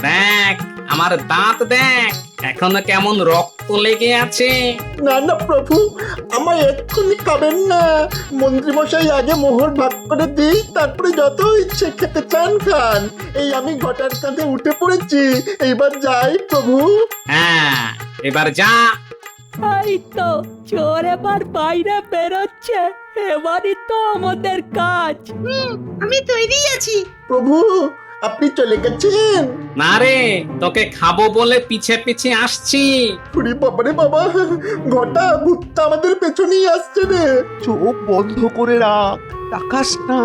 দেখ আমার দাঁত দেখ, এখনো কেমন রক্ত লেগে আছে। না না প্রভু, আমায় এক্ষুনি খাবেন না। মন্ত্রীমশাই আগে মোহর ভাগ করে দিই, তারপরে যত ইচ্ছে খেতে চান খান। এই আমি ঘটার কাঁধে উঠে পড়েছি, এইবার যাই প্রভু। হ্যাঁ এবার যা। এই তো চোর এবার বাইরে বেরোচ্ছে, এবারই তো আমাদের কাজ। আমি তৈরি আছি। প্রভু, আপনি চলে গেছেন? না রে, তোকে খাবো বলে পিছে পিছে আসছি। ওরে বাবারে বাবা, ঘটা ভূতটা আমাদের পেছনেই আসছে রে। চোখ বন্ধ করে রাখ, তাকাস না।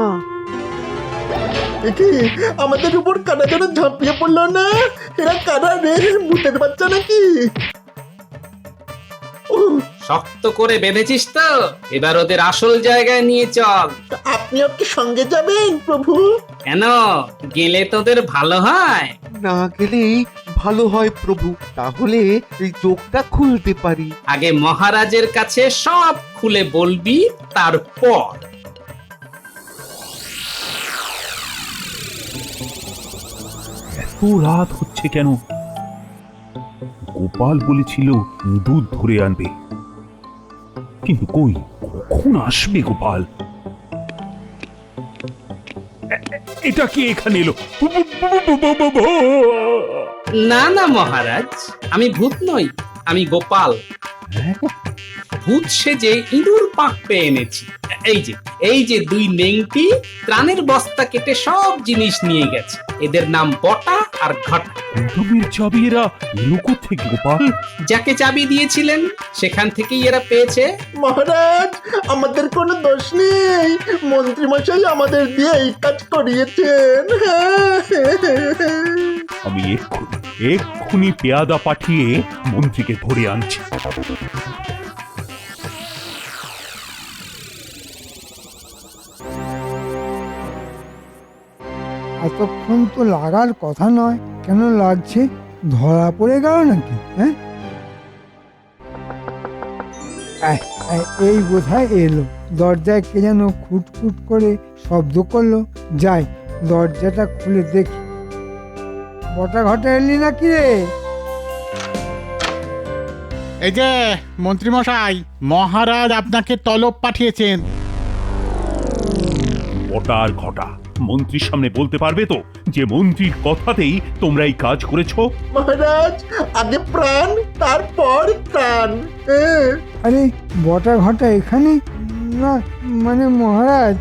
দেখি আমাদের উপর কারা যেন ঝাঁপিয়ে পড়লো না। এরা কারা রে, ভূতের বাচ্চা নাকি? শক্ত করে বেঁধেছিস তো? এবার ওদের আসল জায়গায় নিয়ে চল। আপনি ওকে সঙ্গে যাবেন প্রভু? কেন, গেলে তোদের ভালো হয়? না গেলেই ভালো হয় প্রভু, তাহলে এই চোখটা খুলতে পারি। আগে মহারাজের কাছে সব খুলে বলবি, তারপর। এত রাত হচ্ছে কেন? গোপাল বলেছিল দুধ ধরে আনবে, কিন্তু কই, কখন আসবে গোপাল? এটা কি এখানে এলো? না না মহারাজ, আমি ভূত নই, আমি গোপাল। ভূত সেজে ইঁদুর পাক পেয়ে এনেছি। এই যে দুই নেংটি ত্রাণের বস্তা কেটে সব জিনিস নিয়ে গেছে। এদের নাম বটা আর ঘটা। গুড্ডুমের চাবি এরা এলো কোত্থেকে গোপাল? যাকে চাবি দিয়েছিলেন সেখান থেকেই এরা পেয়েছে। মহারাজ, আমাদের কোনো দোষ নেই। মন্ত্রীমশাই আমাদের দিয়ে এই কাজ করিয়েছেন। আমি এক্ষুনি পেয়াদা পাঠিয়ে মন্ত্রীকে ধরে আনছি। এতক্ষণ তো লাগার কথা নয়, কেন লাগছে? ধরা পড়ে গেল নাকি? হ্যাঁ, এই বোধহয় এলো। দরজায় কে যেন খুটখুট করে শব্দ করলো। যাই, দরজাটা খুলে দেখি। বটা ঘটা এলি নাকি রে? এই যে মন্ত্রীমশাই, মহারাজ আপনাকে তলব পাঠিয়েছেন। বটা আর ঘটা মন্ত্রীর সামনে বলতে পারবে তো যে মন্ত্রীর কথাতেই তোমরা এই কাজ করেছো? মহারাজ, আগে প্রাণ তারপর ত্রাণ। আরে বটা ঘটা এখানে? না মানে মহারাজ,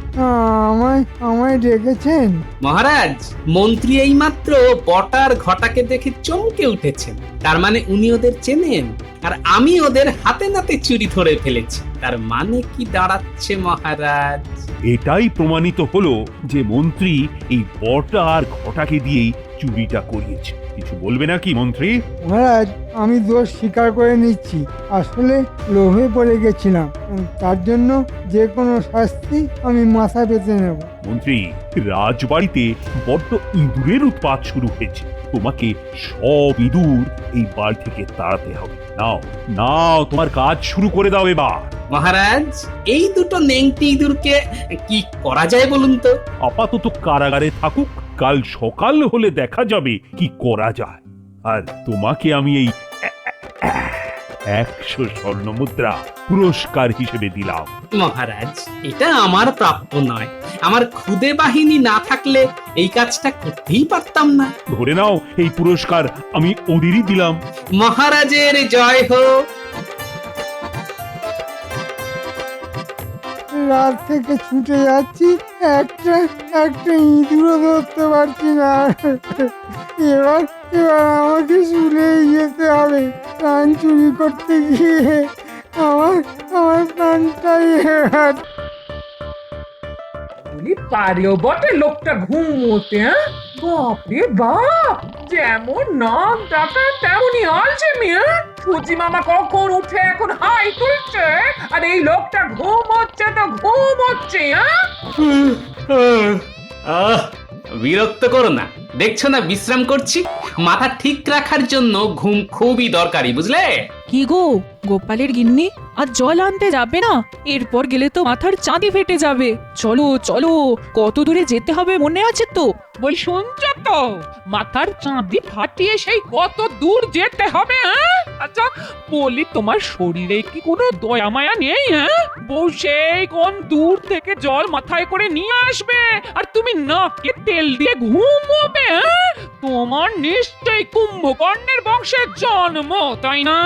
আমায় ডেকেছেন? মহারাজ, মন্ত্রী এইমাত্র বটার ঘটাকে দেখে চমকে উঠেছেন। তার মানে উনি ওদের চেনেন, আর আমি ওদের হাতে নাতে চুরি ধরে ফেলেছি। তার মানে কি দাঁড়াচ্ছে মহারাজ? এটাই প্রমাণিত হলো যে মন্ত্রী এই বটা আর ঘটাকে দিয়েই চুরিটা করিয়েছে। কিছু বলবে নাকি মন্ত্রী? মহারাজ, আমি দোষ স্বীকার করে নিচ্ছি। আসলে লোভে পড়ে গেছিলাম, তার জন্য যে কোনো শাস্তি আমি মাথা পেতে নেব। মন্ত্রী, রাজবাড়িতে বড্ড ইঁদুরের উৎপাত শুরু হয়েছে। তোমাকে সব ইঁদুর এই বাড়ি থেকে তাড়াতে হবে। নাও নাও, তোমার কাজ শুরু করে দাও এবার। মহারাজ, এই দুটো নেংটি ইঁদুরকে কি করা যায় বলুন তো? আপাতত কারাগারে থাকুক, কাল সকাল হলে দেখা যাবে কি করা যায়। আর তোমাকে আমি এই 100 স্বর্ণ মুদ্রা পুরস্কার হিসেবে দিলাম। মহারাজ, এটা আমার প্রাপ্য নয়। আমার খুদে বাহিনী না থাকলে এই কাজটা করতেই পারতাম না। ধরে নাও, এই পুরস্কার আমি ওদেরই দিলাম। মহারাজের জয় হোক। রাত থেকে ছুটে যাচ্ছি, একটা ইঁদুরও ধরতে পারছি না। এবার আমাকে শুলেই যেতে হবে। প্রাণ চুরি করতে গিয়ে আমার প্রাণটাই পারেও বটে লোকটা ঘুমোতে, হ্যাঁ? বাপরে বাপ, যেমন নাম ডাকা তেমনই আলছে মিয়া। সুচি মামা কখন উঠে এখন হাই তুলছে, আর এই লোকটা ঘুমোচ্ছে তো ঘুমোচ্ছে। বিরক্ত করো না, দেখছো না বিশ্রাম করছি। মাথা ঠিক রাখার জন্য ঘুম খুবই দরকারি, বুঝলে? কি গো, গোপালের গিন্নি আর জল আনতে যাবে না? এরপর গেলে তো মাথার চাঁদি ফেটে যাবে। চলো চলো, কত দূরে যেতে হবে মনে আছে তো? বল, শুনছো তো? মাথার চাঁদি ফাটিয়ে সেই কত দূর যেতে হবে, হ্যাঁ? আচ্ছা বলি, তোমার শরীরে কি কোনো দয়া মায়া নেই, হ্যাঁ? বউ সেই কোন দূর থেকে জল মাথায় করে নিয়ে আসবে, আর তুমি নাকে তেল দিয়ে ঘুমোবে, হ্যাঁ? তোমার নিশ্চয়ই কুম্ভকর্ণের বংশের জন্ম, তাই না?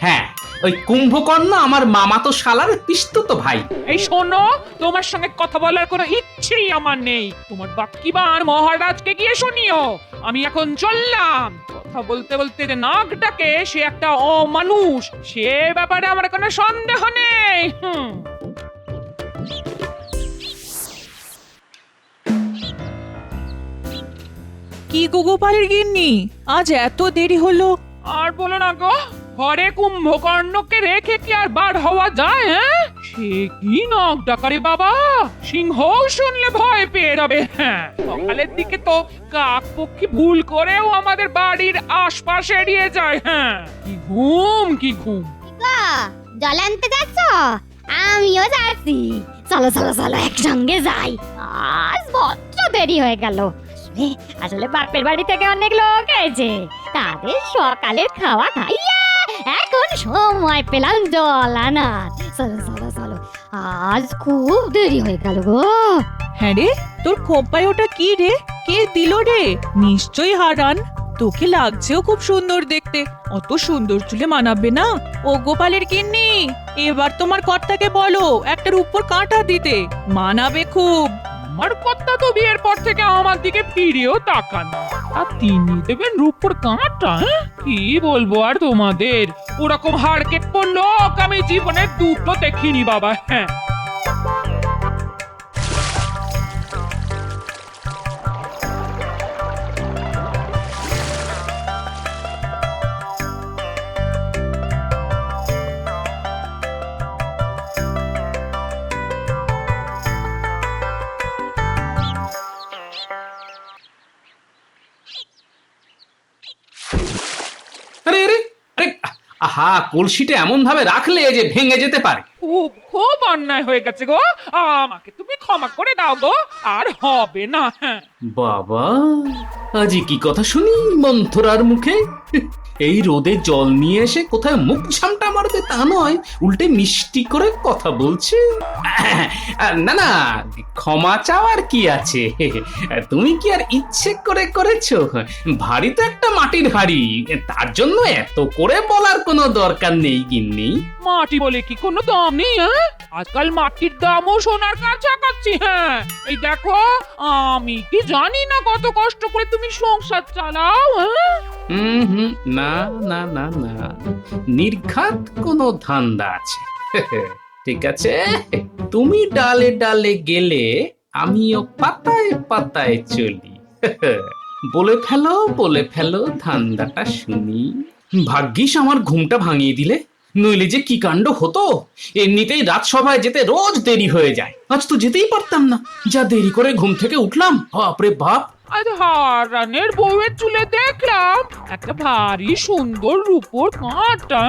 হ্যাঁ, ওই কুম্ভকর্ণ আমার মামাতো শালার পিসতুতো ভাই। এই শোনো, তোমার সঙ্গে কথা বলার কোনো ইচ্ছেই আমার নেই। তোমার বাক্যবান মহারাজকে গিয়ে শুনিও। আমি এখন চললাম। কথা বলতে বলতে যে নাক ডাকে, সে একটা অমানুষ, সে ব্যাপারে আমার কোনো সন্দেহ নেই। কি গো গোপালের গিন্নি, আজ এত দেরি হলো? আর বলো না গো, ঘরে কুম্ভকর্ণকে রেখে কি আর বার হওয়া যায়? হ্যাঁ, সে কি নাক ডাকারে বাবা, সিংহ শুনলে ভয় পেয়ে যাবে। হ্যাঁ, সকালের দিকে তো কাক পক্ষী ভুল করেও আমাদের বাড়ির আশপাশ এড়িয়ে যায়। হ্যাঁ, কি ঘুম কি ঘুম। জল আনতে যাচ্ছ? আমিও যাচ্ছি। চলো চলো চলো, একসঙ্গে যাই। আজ বড্ড দেরি হয়ে গেল। আসলে বাপের বাড়ি থেকে অনেক লোক এসেছে, তাদের সকালের খাওয়া খাইয়া এখন সময় পেলাম জল আনার। চলো চলো চলো, আজ খুব দেরি হয়ে গেল গো। হ্যাঁ রে, তোর খোপায় ওটা কি রে? কে দিল রে? নিশ্চয়ই হারান। তোকে লাগছেও খুব সুন্দর দেখতে। অত সুন্দর চুলে মানাবে না। ও গোপালের গিন্নি, এবার তোমার কর্তাকে বলো একটার উপর কাঁটা দিতে, মানাবে খুব। আমার কর্তা তো বিয়ের পর থেকে আমার দিকে ফিরেও তাকান, আর তিনি দেবেন রূপোর কাঁটা। কি বলবো আর তোমাদের, ওরকম হাড়কেট পড়লো আমি জীবনে দুটো দেখিনি বাবা। হ্যাঁ, আহা, কলসিটা এমন ভাবে রাখলে যে ভেঙে যেতে পারে। খুব খুব অন্যায় হয়ে গেছে গো, আমাকে তুমি ক্ষমা করে দাও গো, আর হবে না। হ্যাঁ বাবা, আজি কি কথা শুনি মন্থরার মুখে। এই রোদে জল নিয়ে এসে কোথায় মুখ ঝামটা মারবে তা নয়, উল্টে মিষ্টি করে কথা বলছে। না না, ক্ষমা চাওয়ার কি আছে? তুমি কি আর ইচ্ছে করে করেছো? ভারী তো একটা মাটির হাড়ি, তার জন্য এত করে বলার কোনো দরকার নেই গিন্নি। মাটি বলে কি কোনো দাম নেই? হ্যাঁ, আজকাল মাটির দামও সোনার কাছাকাছি। হ্যাঁ, এই দেখো, আমি কি জানি না কত কষ্ট করে তুমি সংসার চালাও। না না না না, নির্ঘাত কোনো ধান্দা আছে। ঠিক আছে, তুমি ডালে ডালে গেলে আমিও পাতায় পাতায় চলি। বলে ফেলো ধান্দাটা শুনি। ভাগ্যিস আমার ঘুমটা ভাঙিয়ে দিলে। নইলে যে কি কাণ্ড হতো। এমনিতেই রাজসভায় যেতে রোজ দেরি হয়ে যায়, আজ তো যেতেই পারতাম না, যা দেরি করে ঘুম থেকে উঠলাম, বাপরে বাপ। আজ হারানের বউয়ের চুলে দেখলাম একটা ভারী সুন্দর রূপোর কাঁটা।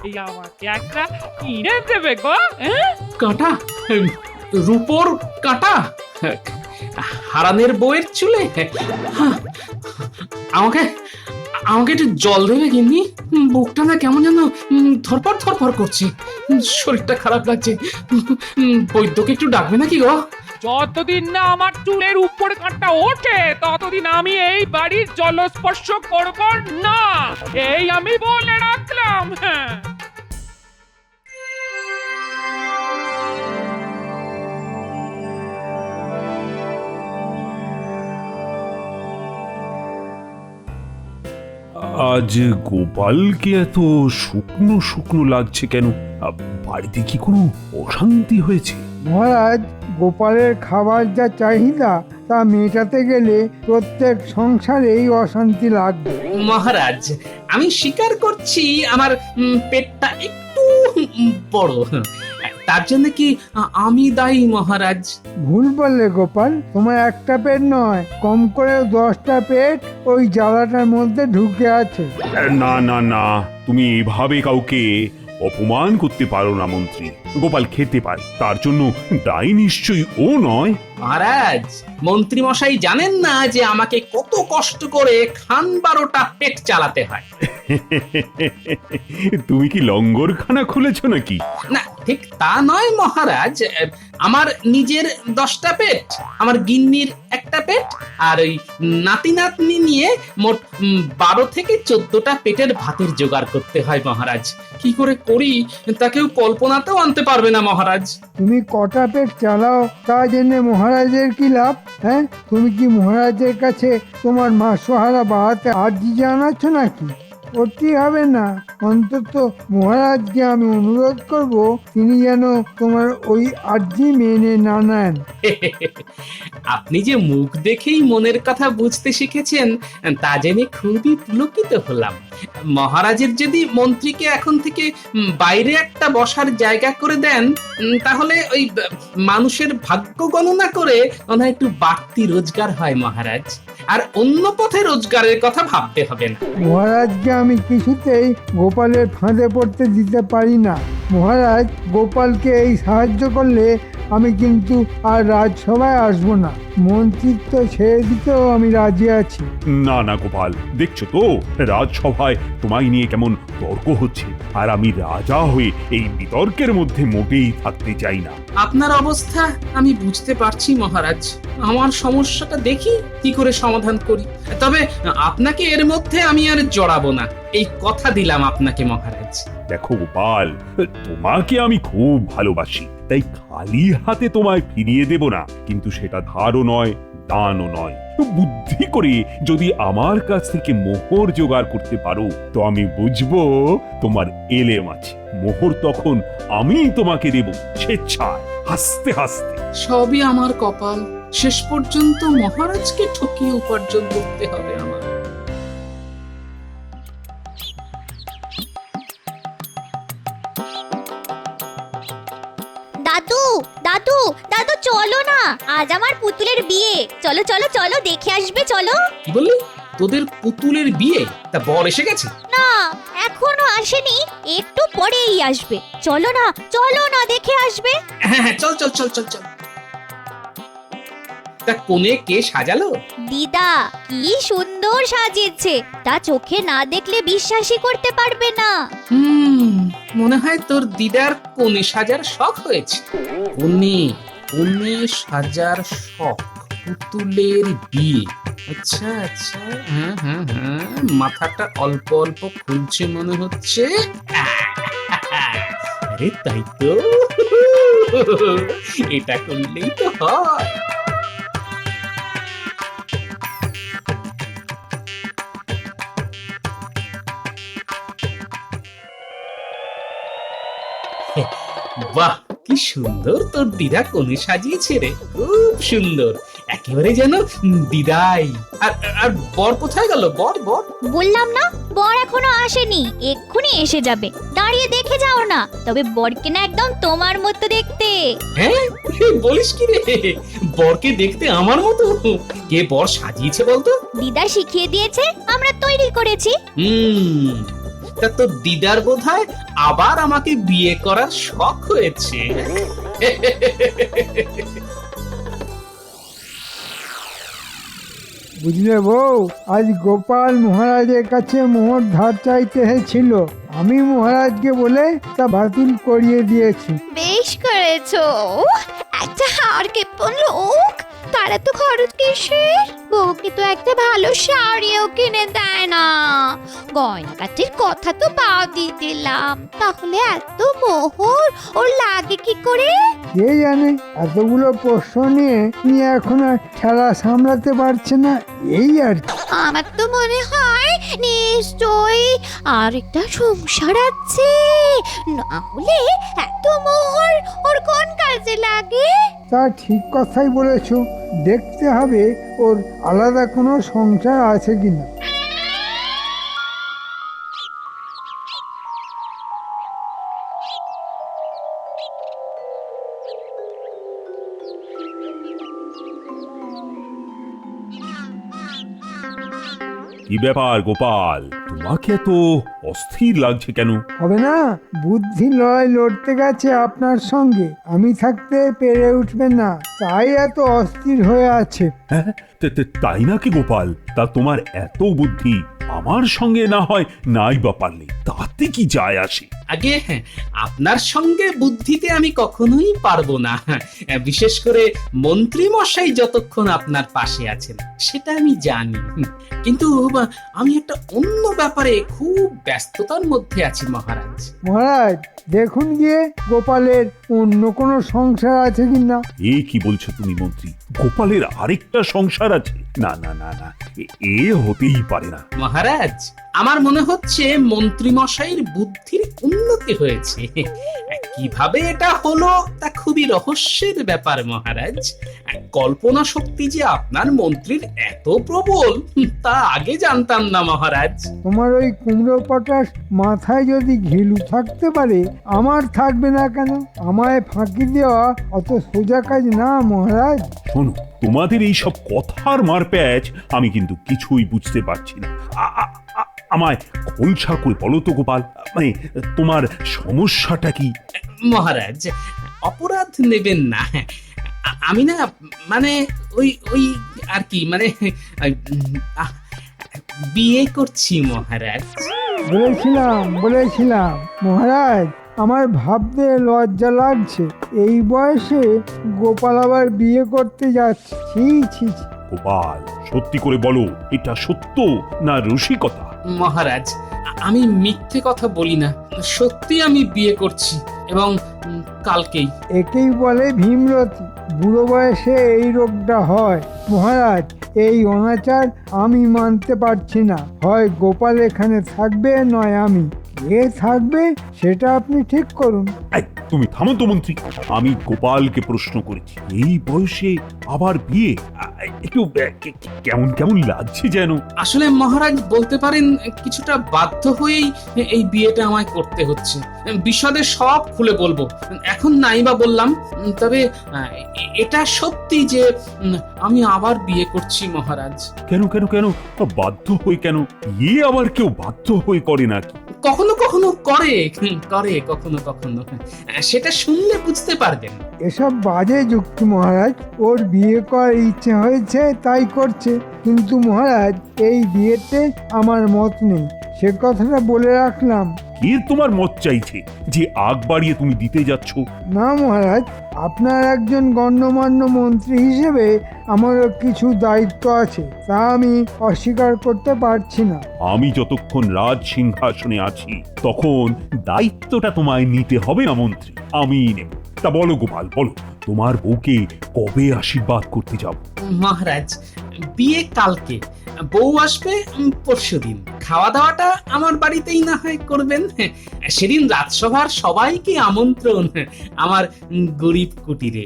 এই আমাকে একটা কিনে দেবে গো? কাঁটা? রূপোর কাঁটা? হারানের বউয়ের চুলে? হ্যাঁ, আমাকে আমাকে একটু জল দেবে গিন্নি? বুকটা না কেমন যেন ধরপড় ধরপড় করছে, শরীরটা খারাপ লাগছে। বৈদ্যকে একটু ডাকবে নাকি গো? যতদিন না আমার চুলের উপর কাঁটা ওঠে ততদিন আমি এই বাড়ির জলস্পর্শ করব না, এই আমি বলে রাখলাম। হ্যাঁ, আজ গোপালকে এত শুকনো শুকনো লাগছে কেন? বাড়িতে কি কোনো অশান্তি হয়েছে? মহারাজ, গোপালের খাবার যা চাহিদা তা মেটাতে গেলে প্রত্যেক সংসারেই অশান্তি লাগবে। মহারাজ, আমি স্বীকার করছি আমার পেটটা একটু বড়, তার জন্য কি আমি দায়ী মহারাজ? ভুল বললে গোপাল, তোমার একটা পেট নয়, কম করে 10টা পেট ওই জ্বালাটার মধ্যে ঢুকে আছে। না না না, তুমি এভাবে কাউকে অপমান করতে পারো না মন্ত্রী। গোপাল খেতে পারে, তার জন্য দায়ী নিশ্চয়ই ও নয়। মহারাজ, মন্ত্রী মশাই জানেন না যে আমাকে কত কষ্ট করে খান 12টা পেট চালাতে হয়। তুমি কি লঙ্গরখানা খুলেছো নাকি? না, ঠিক তা নয় মহারাজ, আমার নিজের 10টা পেট, আমার গিন্নির একটা পেট, আর ওই নাতি নাতনি নিয়ে মোট 12 থেকে 14টা পেটের ভাতের জোগাড় করতে হয় মহারাজ। কি করে করি তা কেউ কল্পনাতেও আনতে পারবে না মহারাজ। তুমি কটা পেট চালাও তা জেনে মহারাজের কি লাভ? হ্যাঁ, তুমি কি মহারাজের কাছে তোমার মাসোহারা বাড়াতে আর্জি জানাচ্ছ নাকি? করতেই হবে না, অন্তত মহারাজকে আমি অনুরোধ করব তিনি যেন তোমার ওই আর্জি মেনে না নেন। আপনি যে মুখ দেখেই মনের কথা বুঝতে শিখেছেন তা জেনে খুবই পুলকিত হলাম। মহারাজের যদি মন্ত্রীকে এখন থেকে বাইরে একটা বসার জায়গা করে দেন, তাহলে ওই মানুষের ভাগ্য গণনা করে ওনার একটু বাড়তি রোজগার হয় মহারাজ, আর অন্য পথে রোজগারের কথা ভাবতে হবে না। মহারাজকে আমি কিছুতেই গোপালের ফাঁদে পড়তে দিতে পারি না। মহারাজ, গোপালকে এই সাহায্য করলে আমি কিন্তু আর রাজসভায় আসবো না, মন্ত্রিত্ব ছেড়ে দিতেও আমি রাজি আছি। না না গোপাল, দেখছো তো রাজসভায় তোমায় নিয়ে কেমন তর্ক হচ্ছে, আর আমি রাজা হয়ে এই বিতর্কের মধ্যে মোটেই থাকতে চাই না। আপনার অবস্থা আমি বুঝতে পারছি মহারাজ, আমার সমস্যাটা দেখি কি করে সমাধান করি, তবে আপনাকে এর মধ্যে আমি আর জড়াবো না, এই কথা দিলাম আপনাকে মহারাজ। দেখো গোপাল, তোমাকে আমি খুব ভালোবাসি, তাই খালি হাতে তোমায় ফিরিয়ে দেব না, কিন্তু সেটা ধারও নয়, দানও নয়। বুদ্ধি করে যদি আমার কাছ থেকে মোহর জোগাড় করতে পারো তো আমি বুঝবো তোমার এলেম আছে। মোহর তখন আমি তোমাকে দেব স্বেচ্ছায়, হাসতে হাসতে। সবই আমার কপাল, শেষ পর্যন্ত মহারাজকে ঠকিয়ে উপার্জন করতে হবে আমার। দাদু দাদু দাদু, চলো না, আজ আমার পুতুলের বিয়ে, চলো চলো চলো, দেখে আসবে চলো। কি বললি? তোদের পুতুলের বিয়ে? তা বর এসে গেছে? না, এখনো আসেনি, একটু পরেই আসবে, চলো না চলো না, দেখে আসবে। হ্যাঁ হ্যাঁ, চল চল চল চল চল। তা কোণে কে সাজালো? দিদা কি সুন্দর সাজিয়েছে, তা চোখে না দেখলে বিশ্বাসই করতে পারবে না। মনে হয় তোর দিদার কোণে সাজার শখ হয়েছে। কোণে কোণে সাজার শখ, পুতুলের বিয়ে। আচ্ছা আচ্ছা, হ্যাঁ হ্যাঁ হ্যাঁ, মাথাটা অল্প অল্প খুলছে মনে হচ্ছে। আরে তাই তো, এটা করলেই তো হয়। বাহ, কি সুন্দর তোর দিদা কোণে সাজিয়েছে রে, খুব সুন্দর, একেবারে যেন দিদাই। আর বর কোথায় গেল? বর বর বললাম না বর এখনো আসেনি, এক্ষুনি এসে যাবে। দাঁড়িয়ে দেখে যাও না, তবে বরকে না একদম তোমার মতো দেখতে। হ্যাঁ বলিস কি রে, বরকে দেখতে আমার মতো? কে বর সাজিয়েছে বলতো? দিদা শিখিয়ে দিয়েছে, আমরা তৈরি করেছি। তা তো দিদার বোধহয় আবার আমাকে বিয়ে করার শখ হয়েছে। বুঝলে বউ, আজ গোপাল মহারাজের কাছে মোহর ধার চাইতে এসেছিল। আমি মহারাজকে বলে তা বাতিল করিয়ে দিয়েছি। বেশ করেছো, একটা হার কেপন লোক, তারা তো খরচ কিসের? বউকে তো একটা ভালো শাড়িও কিনে দেয় না। গয়নাগাটির কথা তো বাদই দিলাম, তাহলে এত মোহর ওর লাগে কি করে? কে জানে, এতগুলো প্রশ্ন নিয়ে নিয়ে এখন আর খেলা সামলাতে পারছে না, এই আর কি। আমার তো মনে হয় নিশ্চয়ই আর একটা সংসার আছে, না হলে এত মোহর ওর কোন কাজে লাগে? তা ঠিক কথাই বলেছো, দেখতে হবে ওর আলাদা কোনো সংসার আছে কিনা। কি ব্যাপার গোপাল, তোমাকে তো অস্থির লাগছে কেন? হবে না, বুদ্ধি লড়াই লড়তে গেছে আপনার সঙ্গে, আমি থাকতে পেরে উঠবে না, তাই এত অস্থির হয়ে আছে। হ্যাঁ, তাই নাকি গোপাল? তা তোমার এত বুদ্ধি, আমার সঙ্গে না হয় নাই বা পারলে, তাতে কি যায় আসে? আগে আপনার সঙ্গে বুদ্ধিতে আমি কখনোই পারবো না, বিশেষ করে মন্ত্রী মশাই যতক্ষণ আপনার পাশে আছেন সেটা আমি জানি। কিন্তু আমি একটা অন্য ব্যাপারে খুব ব্যস্ততার মধ্যে আছি মহারাজ। মহারাজ, দেখুন গিয়ে গোপালের অন্য কোনো সংসার আছে কিনা। এ কি বলছো তুমি মন্ত্রী? গোপালের আরেকটা সংসার আছে? না না না না, এ হতেই পারে না। মহারাজ, আমার মনে হচ্ছে মন্ত্রী মশাইয়ের বুদ্ধির উন্নতি হয়েছে। কিভাবে এটা হলো তা খুবই রহস্যের ব্যাপার মহারাজ। কল্পনা শক্তি যে আপনার মন্ত্রীর এত প্রবল তা আগে জানতাম না মহারাজ। তোমার ওই কুমড়ো পটাশ মাথায় যদি ঘিলু থাকতে পারে, আমার থাকবে না কেন? আমায় ফাঁকি দেওয়া অত সোজা কাজ না মহারাজ। শোনো, তোমাদের এই সব কথার মারপ্যাচ আমি কিন্তু কিছুই বুঝতে পারছি না। আমায় খোলসা করে বলো তো গোপাল, মানে তোমার সমস্যাটা কি? মহারাজ, অপরাধ নেবেন না, আমি না মানে ওই ওই আর কি, মানে বিয়ে করছি মহারাজ। বলেছিলাম মহারাজ, আমার ভাবতে লজ্জা লাগছে, এই বয়সে গোপাল আবার বিয়ে করতে যাচ্ছে। ছি ছি ছি। গোপাল, সত্যি করে বলো, এটা সত্য না রসিকতা? মহারাজ, আমি মিথ্যে কথা বলি না, সত্যি আমি বিয়ে করছি, এবং কালকেই। একেই বলে ভীমরতি, বুড়ো বয়সে এই রোগটা হয়। মহারাজ, এই অনাচার আমি মানতে পারছি না, হয় গোপাল এখানে থাকবে নয় আমি। কে থাকবে সেটা আপনি ঠিক করুন। তুমি থামো তো মন্ত্রী, আমি গোপালকে প্রশ্ন করেছি, এই বয়সে আবার বিয়ে? একটু কেমন কেমন লাগছে যেন। আসলে মহারাজ বলতে পারেন কিছুটা বাধ্য হয়েই এই বিয়েটা আমায় করতে হচ্ছে। বিশদে সব খুলে বলবো, এখন নাই বা বললাম, তবে এটা সত্যি যে আমি আবার বিয়ে করছি মহারাজ। কেন কেন কেন বাধ্য হয়ে কেন? ইয়ে আবার কেউ বাধ্য হয়ে করে নাকি? কখনো কখনো করে কখনো কখনো, সেটা শুনলে বুঝতে পারবেন। এসব বাজে যুক্তি মহারাজ, ওর বিয়ে করার ইচ্ছে হয়েছে তাই করছে, কিন্তু মহারাজ এই বিয়েতে আমার মত নেই, সে কথাটা বলে রাখলাম। কে তোমার মত চাইছে যে আগ বাড়িয়ে তুমি দিতে যাচ্ছ? না মহারাজ, আপনার একজন গণ্যমান্য মন্ত্রী হিসেবে আমারও কিছু দায়িত্ব আছে, তা আমি অস্বীকার করতে পারছি না। আমি যতক্ষণ রাজ সিংহাসনে আছি তখন দায়িত্বটা তোমায় নিতে হবে না মন্ত্রী, আমি নেব। তা বলো গোপাল, বলো তোমার বউকে কবে আশীর্বাদ করতে যাব? মহারাজ, বিয়ে কালকে, বউ আসবে পরশুদিন। খাওয়া দাওয়াটা আমার বাড়িতেই না হয় করবেন, সেদিন রাজসভার সবাইকে আমন্ত্রণ আমার গরিব কুটিরে।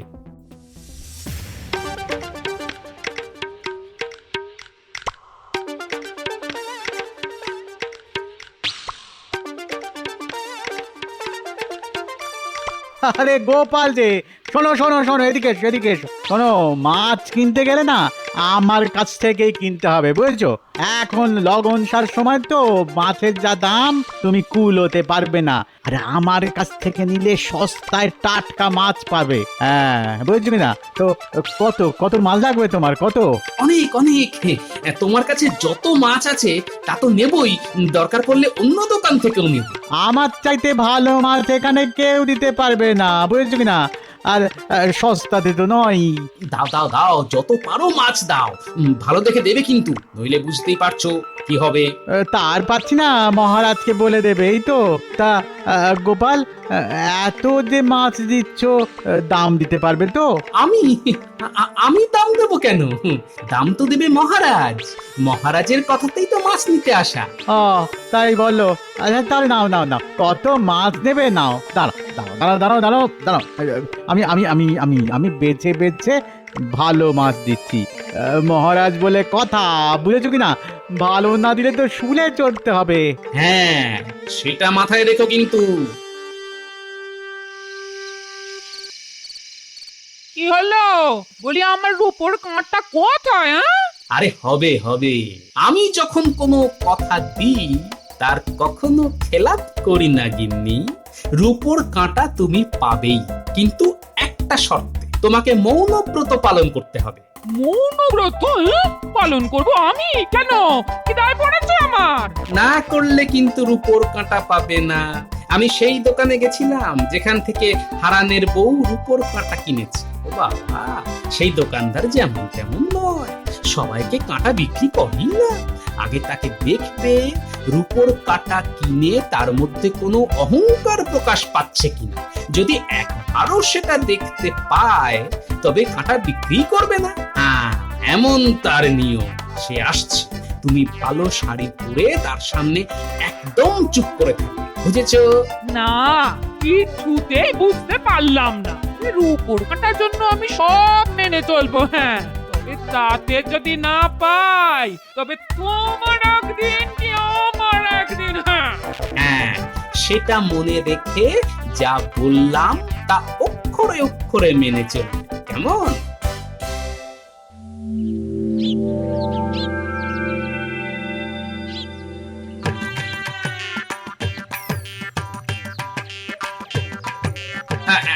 আরে গোপাল যে, শোনো শোনো শোনো, এদিকে এসো, এদিকে এসো। শোনো, মাছ কিনতে গেলে না আমার কাছ থেকেই কিনতে হবে, বুঝেছো? এখন লগনসার সময় তো মাছের যা দাম তুমি কুলোতে পারবে না, আর আমার কাছ থেকে নিলে সস্তায় টাটকা মাছ পাবে। হ্যাঁ, বুঝছো না? তো কত কত মাছ লাগবে তোমার, কত? অনেক অনেক। তোমার কাছে যত মাছ আছে তা তো নেবই, দরকার পড়লে অন্য দোকান থেকেও নেব। আমার চাইতে ভালো মাছ এখানে কেউ দিতে পারবে না, বুঝছো কিনা? আর সস্তাতে তো নয়। দাও দাও দাও, যত পারো মাছ দাও, ভালো দেখে দেবে কিন্তু, নইলে বুঝতেই পারছো কি হবে। তার পাচ্ছি না, মহারাজকে বলে দেবে, এই তো। তা গোপাল, এত যে মাছ দিচ্ছ, দাম দিতে পারবে তো? আমি দাম দেবো কেন? দাম তো দেবে মহারাজ, মহারাজের কথাতেই তো মাছ নিতে আসা। ও তাই বলো? আচ্ছা তাহলে নাও নাও নাও, কত মাছ নেবে নাও। দাঁড়াও দাঁড়াও দাঁড়াও দাঁড়াও দাঁড়াও, আমি আমি আমি আমি আমি বেছে বেছে ভালো মাছ দিচ্ছি। মহারাজ বলে কথা, বুঝেছো কিনা? ভালো না দিলে তো শুলে চড়তে হবে। হ্যাঁ, সেটা মাথায় রেখো কিন্তু। কি হলো? বলি আমার রূপোর কাঁটা কোথায়? আরে হবে হবে, আমি যখন কোনো কথা দিই তার কখনো খেলাপ করি না গিন্নি। রূপোর কাঁটা তুমি পাবেই, কিন্তু একটা শর্তে, তোমাকে মৌনব্রত পালন করতে হবে। মৌনব্রত পালন করব আমি? কেন? কি দায় পড়েছে আমার? না করলে কিন্তু রূপোর কাঁটা পাবে না। আমি সেই দোকানে গেছিলাম যেখান থেকে হারানের বউ রূপোর কাঁটা কিনেছে। ও বাবা, সেই দোকানদার যেমন তেমন নয়, সবাইকে কাঁটা বিক্রি করেই না। আগে তাকে দেখবে রূপোর কাঁটা কিনে তার মধ্যে কোনো অহংকার প্রকাশ পাচ্ছে কিনা। যদি একবারও সেটা দেখতে পায় তবে কাঁটা বিক্রি করবে না। এমন তার নিয়ম। সে আসছে, তুমি ভালো শাড়ি পরে তার সামনে একদম চুপ করে থাকবে, বুঝেছো? না, কিছুতেই বুঝতে পারলাম না। রূপোর কাঁটার জন্য আমি সব মেনে চলবো, হ্যাঁ, তবে তাতে যদি না পাই তবে তোমার একদিন কি আমার একদিন। হ্যাঁ, সেটা মনে রেখে যা বললাম তা অক্ষরে অক্ষরে মেনে চলবে, কেমন?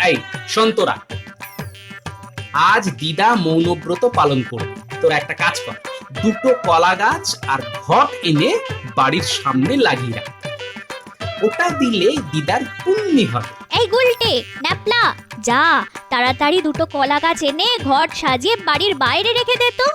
এই সন্তরা, আজ দিদা মৌনব্রত পালন করবে। তোরা একটা কাজ কর, দুটো কলা গাছ আর ঘট এনে বাড়ির সামনে লাগিয়ে রাখ। ওটা দিলে দিদার পুণ্যি হবে। এই গুলটে ন্যাপলা, যা তাড়াতাড়ি দুটো কলা গাছ এনে ঘট সাজিয়ে বাড়ির বাইরে রেখে দে তো।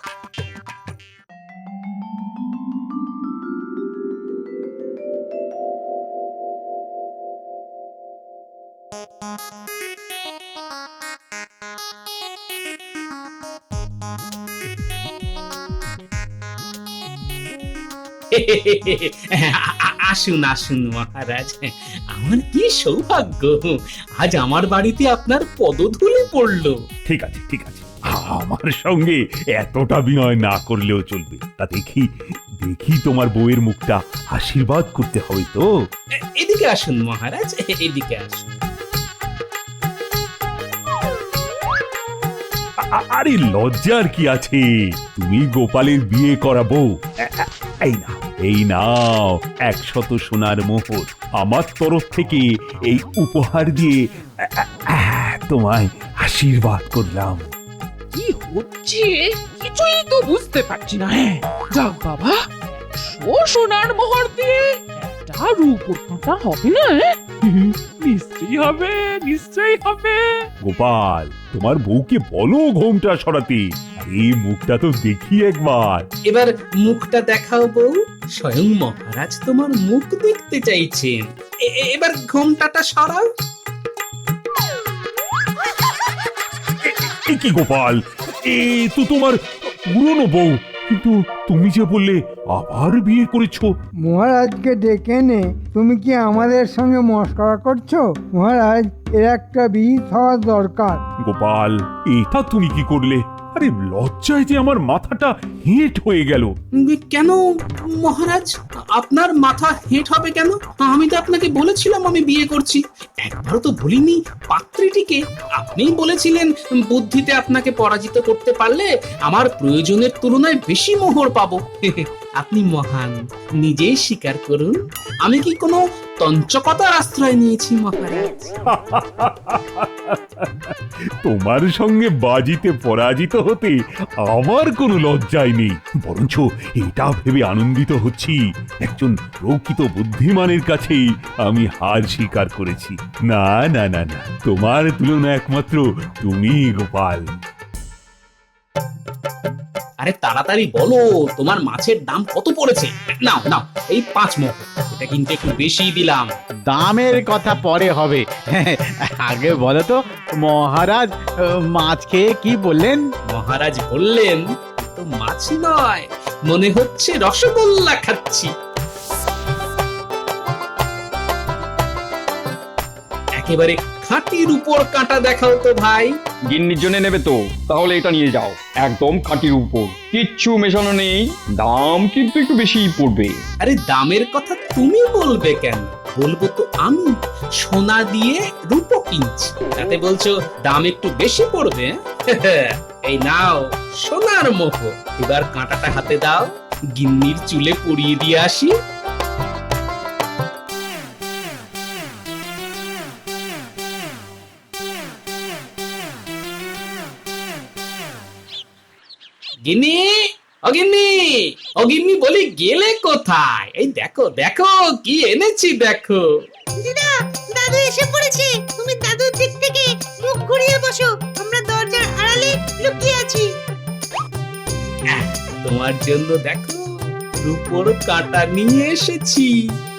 আসুন আসুন মহারাজ, আমার কি সৌভাগ্য, আজ আমার বাড়িতে আপনার পদধূলি পড়লো। ঠিক আছে ঠিক আছে, আমার সঙ্গে এতটা বিনয় না করলেও চলবে। তা দেখি দেখি তোমার বউয়ের মুখটা আশীর্বাদ করতে হবে তো। এদিকে আসুন মহারাজ, এদিকে আসুন। আরে লজ্জার কি আছে, তুমি গোপালের বিয়ে করাবো। এই নাও 100 সোনার মোহর, আমার তরফ থেকে এই উপহার দিয়ে তোমায় আশীর্বাদ করলাম। কি হচ্ছে কিছুই তো বুঝতে পারছি না। হ্যাঁ যাক বাবা, সোনার মোহর দিয়ে একটা রূপোর কাঁটা হবে না? নিশ্চয়ই হবে, নিশ্চয়ই হবে। গোপাল, তোমার বউকে বলো ঘোমটা সরাতে। এই মুখটা তো দেখি একবার। এবার মুখটা দেখাও বউ, স্বয়ং মহারাজ তোমার মুখ দেখতে চাইছেন। এবার ঘোমটাটা সরাও। কি গোপাল, এ তো তোমার পুরনো বউ, কিন্তু তুমি যে বললে আবার বিয়ে করেছো। মহারাজকে ডেকে নে, তুমি কি আমাদের সঙ্গে মস্করা করছো? মহারাজ, এর একটা বিহিত হওয়া দরকার। গোপাল, এটা তুমি কি করলে? আরে লজ্জায় যে আমার মাথাটা হেঁট হয়ে গেল। কেন মহারাজ, আপনার মাথা হেঁট হবে কেন? আমি তো আপনাকে বলেছিলাম আমি বিয়ে করছি। একবারও তো বলিনি পাত্রীটিকে। আপনিই বলেছিলেন বুদ্ধিতে আপনাকে পরাজিত করতে পারলে আমার প্রয়োজনের তুলনায় বেশি মোহর পাবো। আপনি মহান, নিজেই স্বীকার করুন। আমি কি কোনো তঞ্চকতার আশ্রয় নিয়েছি মহারাজ? তোমার সঙ্গে বাজিতে পরাজিত হতে আমার কোনো লজ্জাই নেই, বরঞ্চ এটা ভেবে আনন্দিত হচ্ছি একজন প্রকৃত বুদ্ধিমানের কাছেই আমি হার স্বীকার করেছি। না না না না, তোমার তুলনা একমাত্র তুমি গোপাল। আরে তাড়াতাড়ি বলো, তোমার মাছের দাম কত পড়েছে? নাও নাও, এই 5 মোহর। এটা কিন্তু একটু বেশি দিলাম। দামের কথা পরে হবে, আগে বলো তো মহারাজ মাছ খেয়ে কি বললেন? মহারাজ বললেন তো মাছ নয়, মনে হচ্ছে রসগোল্লা খাচ্ছি। একেবারে খাঁটির উপর কাঁটা দেখাও তো ভাই। গিন্নির জন্য নেবে তো, তাহলে এটা নিয়ে যাও। একদম খাঁটির উপর, কিচ্ছু মেশানো নেই। দাম কিন্তু একটু বেশিই পড়বে। আরে দামের কথা তুমি বলবে কেন? বলবো তো আমি। সোনা দিয়ে রূপো কিনছি, তাতে বলছো দাম একটু বেশি পড়বে? এই নাও সোনার মোহর। এবার কাঁটাটা হাতে দাও, গিন্নির চুলে পরিয়ে দিয়ে আসি। গিন্নি, অগিন্নি, অগিন্নি বলি গেলে কোথায়? এই দেখো দেখো কি এনেছি দেখো। দিদা, দাদু এসে পড়েছে। তুমি দাদুর দিক থেকে মুখ ঘুরিয়ে বসো, আমরা দরজার আড়ালে লুকিয়ে আছি। তোমার জন্য দেখো রূপোর কাঁটা নিয়ে এসেছি,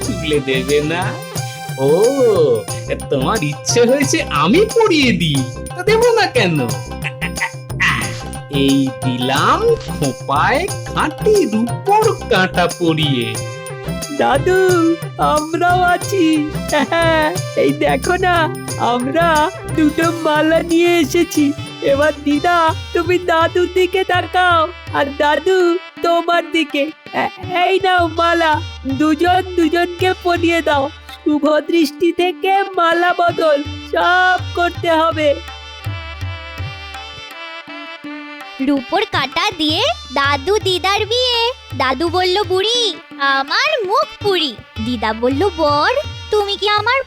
তুলে দেবে না? ও, তোমার ইচ্ছে হয়েছে আমি পরিয়ে দিই, তা দেবো না কেন? এই দিলাম খোপায় খাঁটি রূপোর কাঁটা পরিয়ে। দাদু, আমরাও আছি। এই দেখো না, আমরা দুটো মালা নিয়ে এসেছি। এবার দিদা তুমি দাদুর দিকে তাকাও, আর দাদু তোমার দিকে। এই নাও মালা, দুজন দুজনকে পরিয়ে দাও। শুভ দৃষ্টি থেকে মালা বদল সব করতে হবে। রূপোর কাঁটা দিয়ে দাদু দিদার বিয়ে। দাদু বলল বুড়ি, আমার মুখ পুরি। দিদা বলল বর, তুমি কি আমার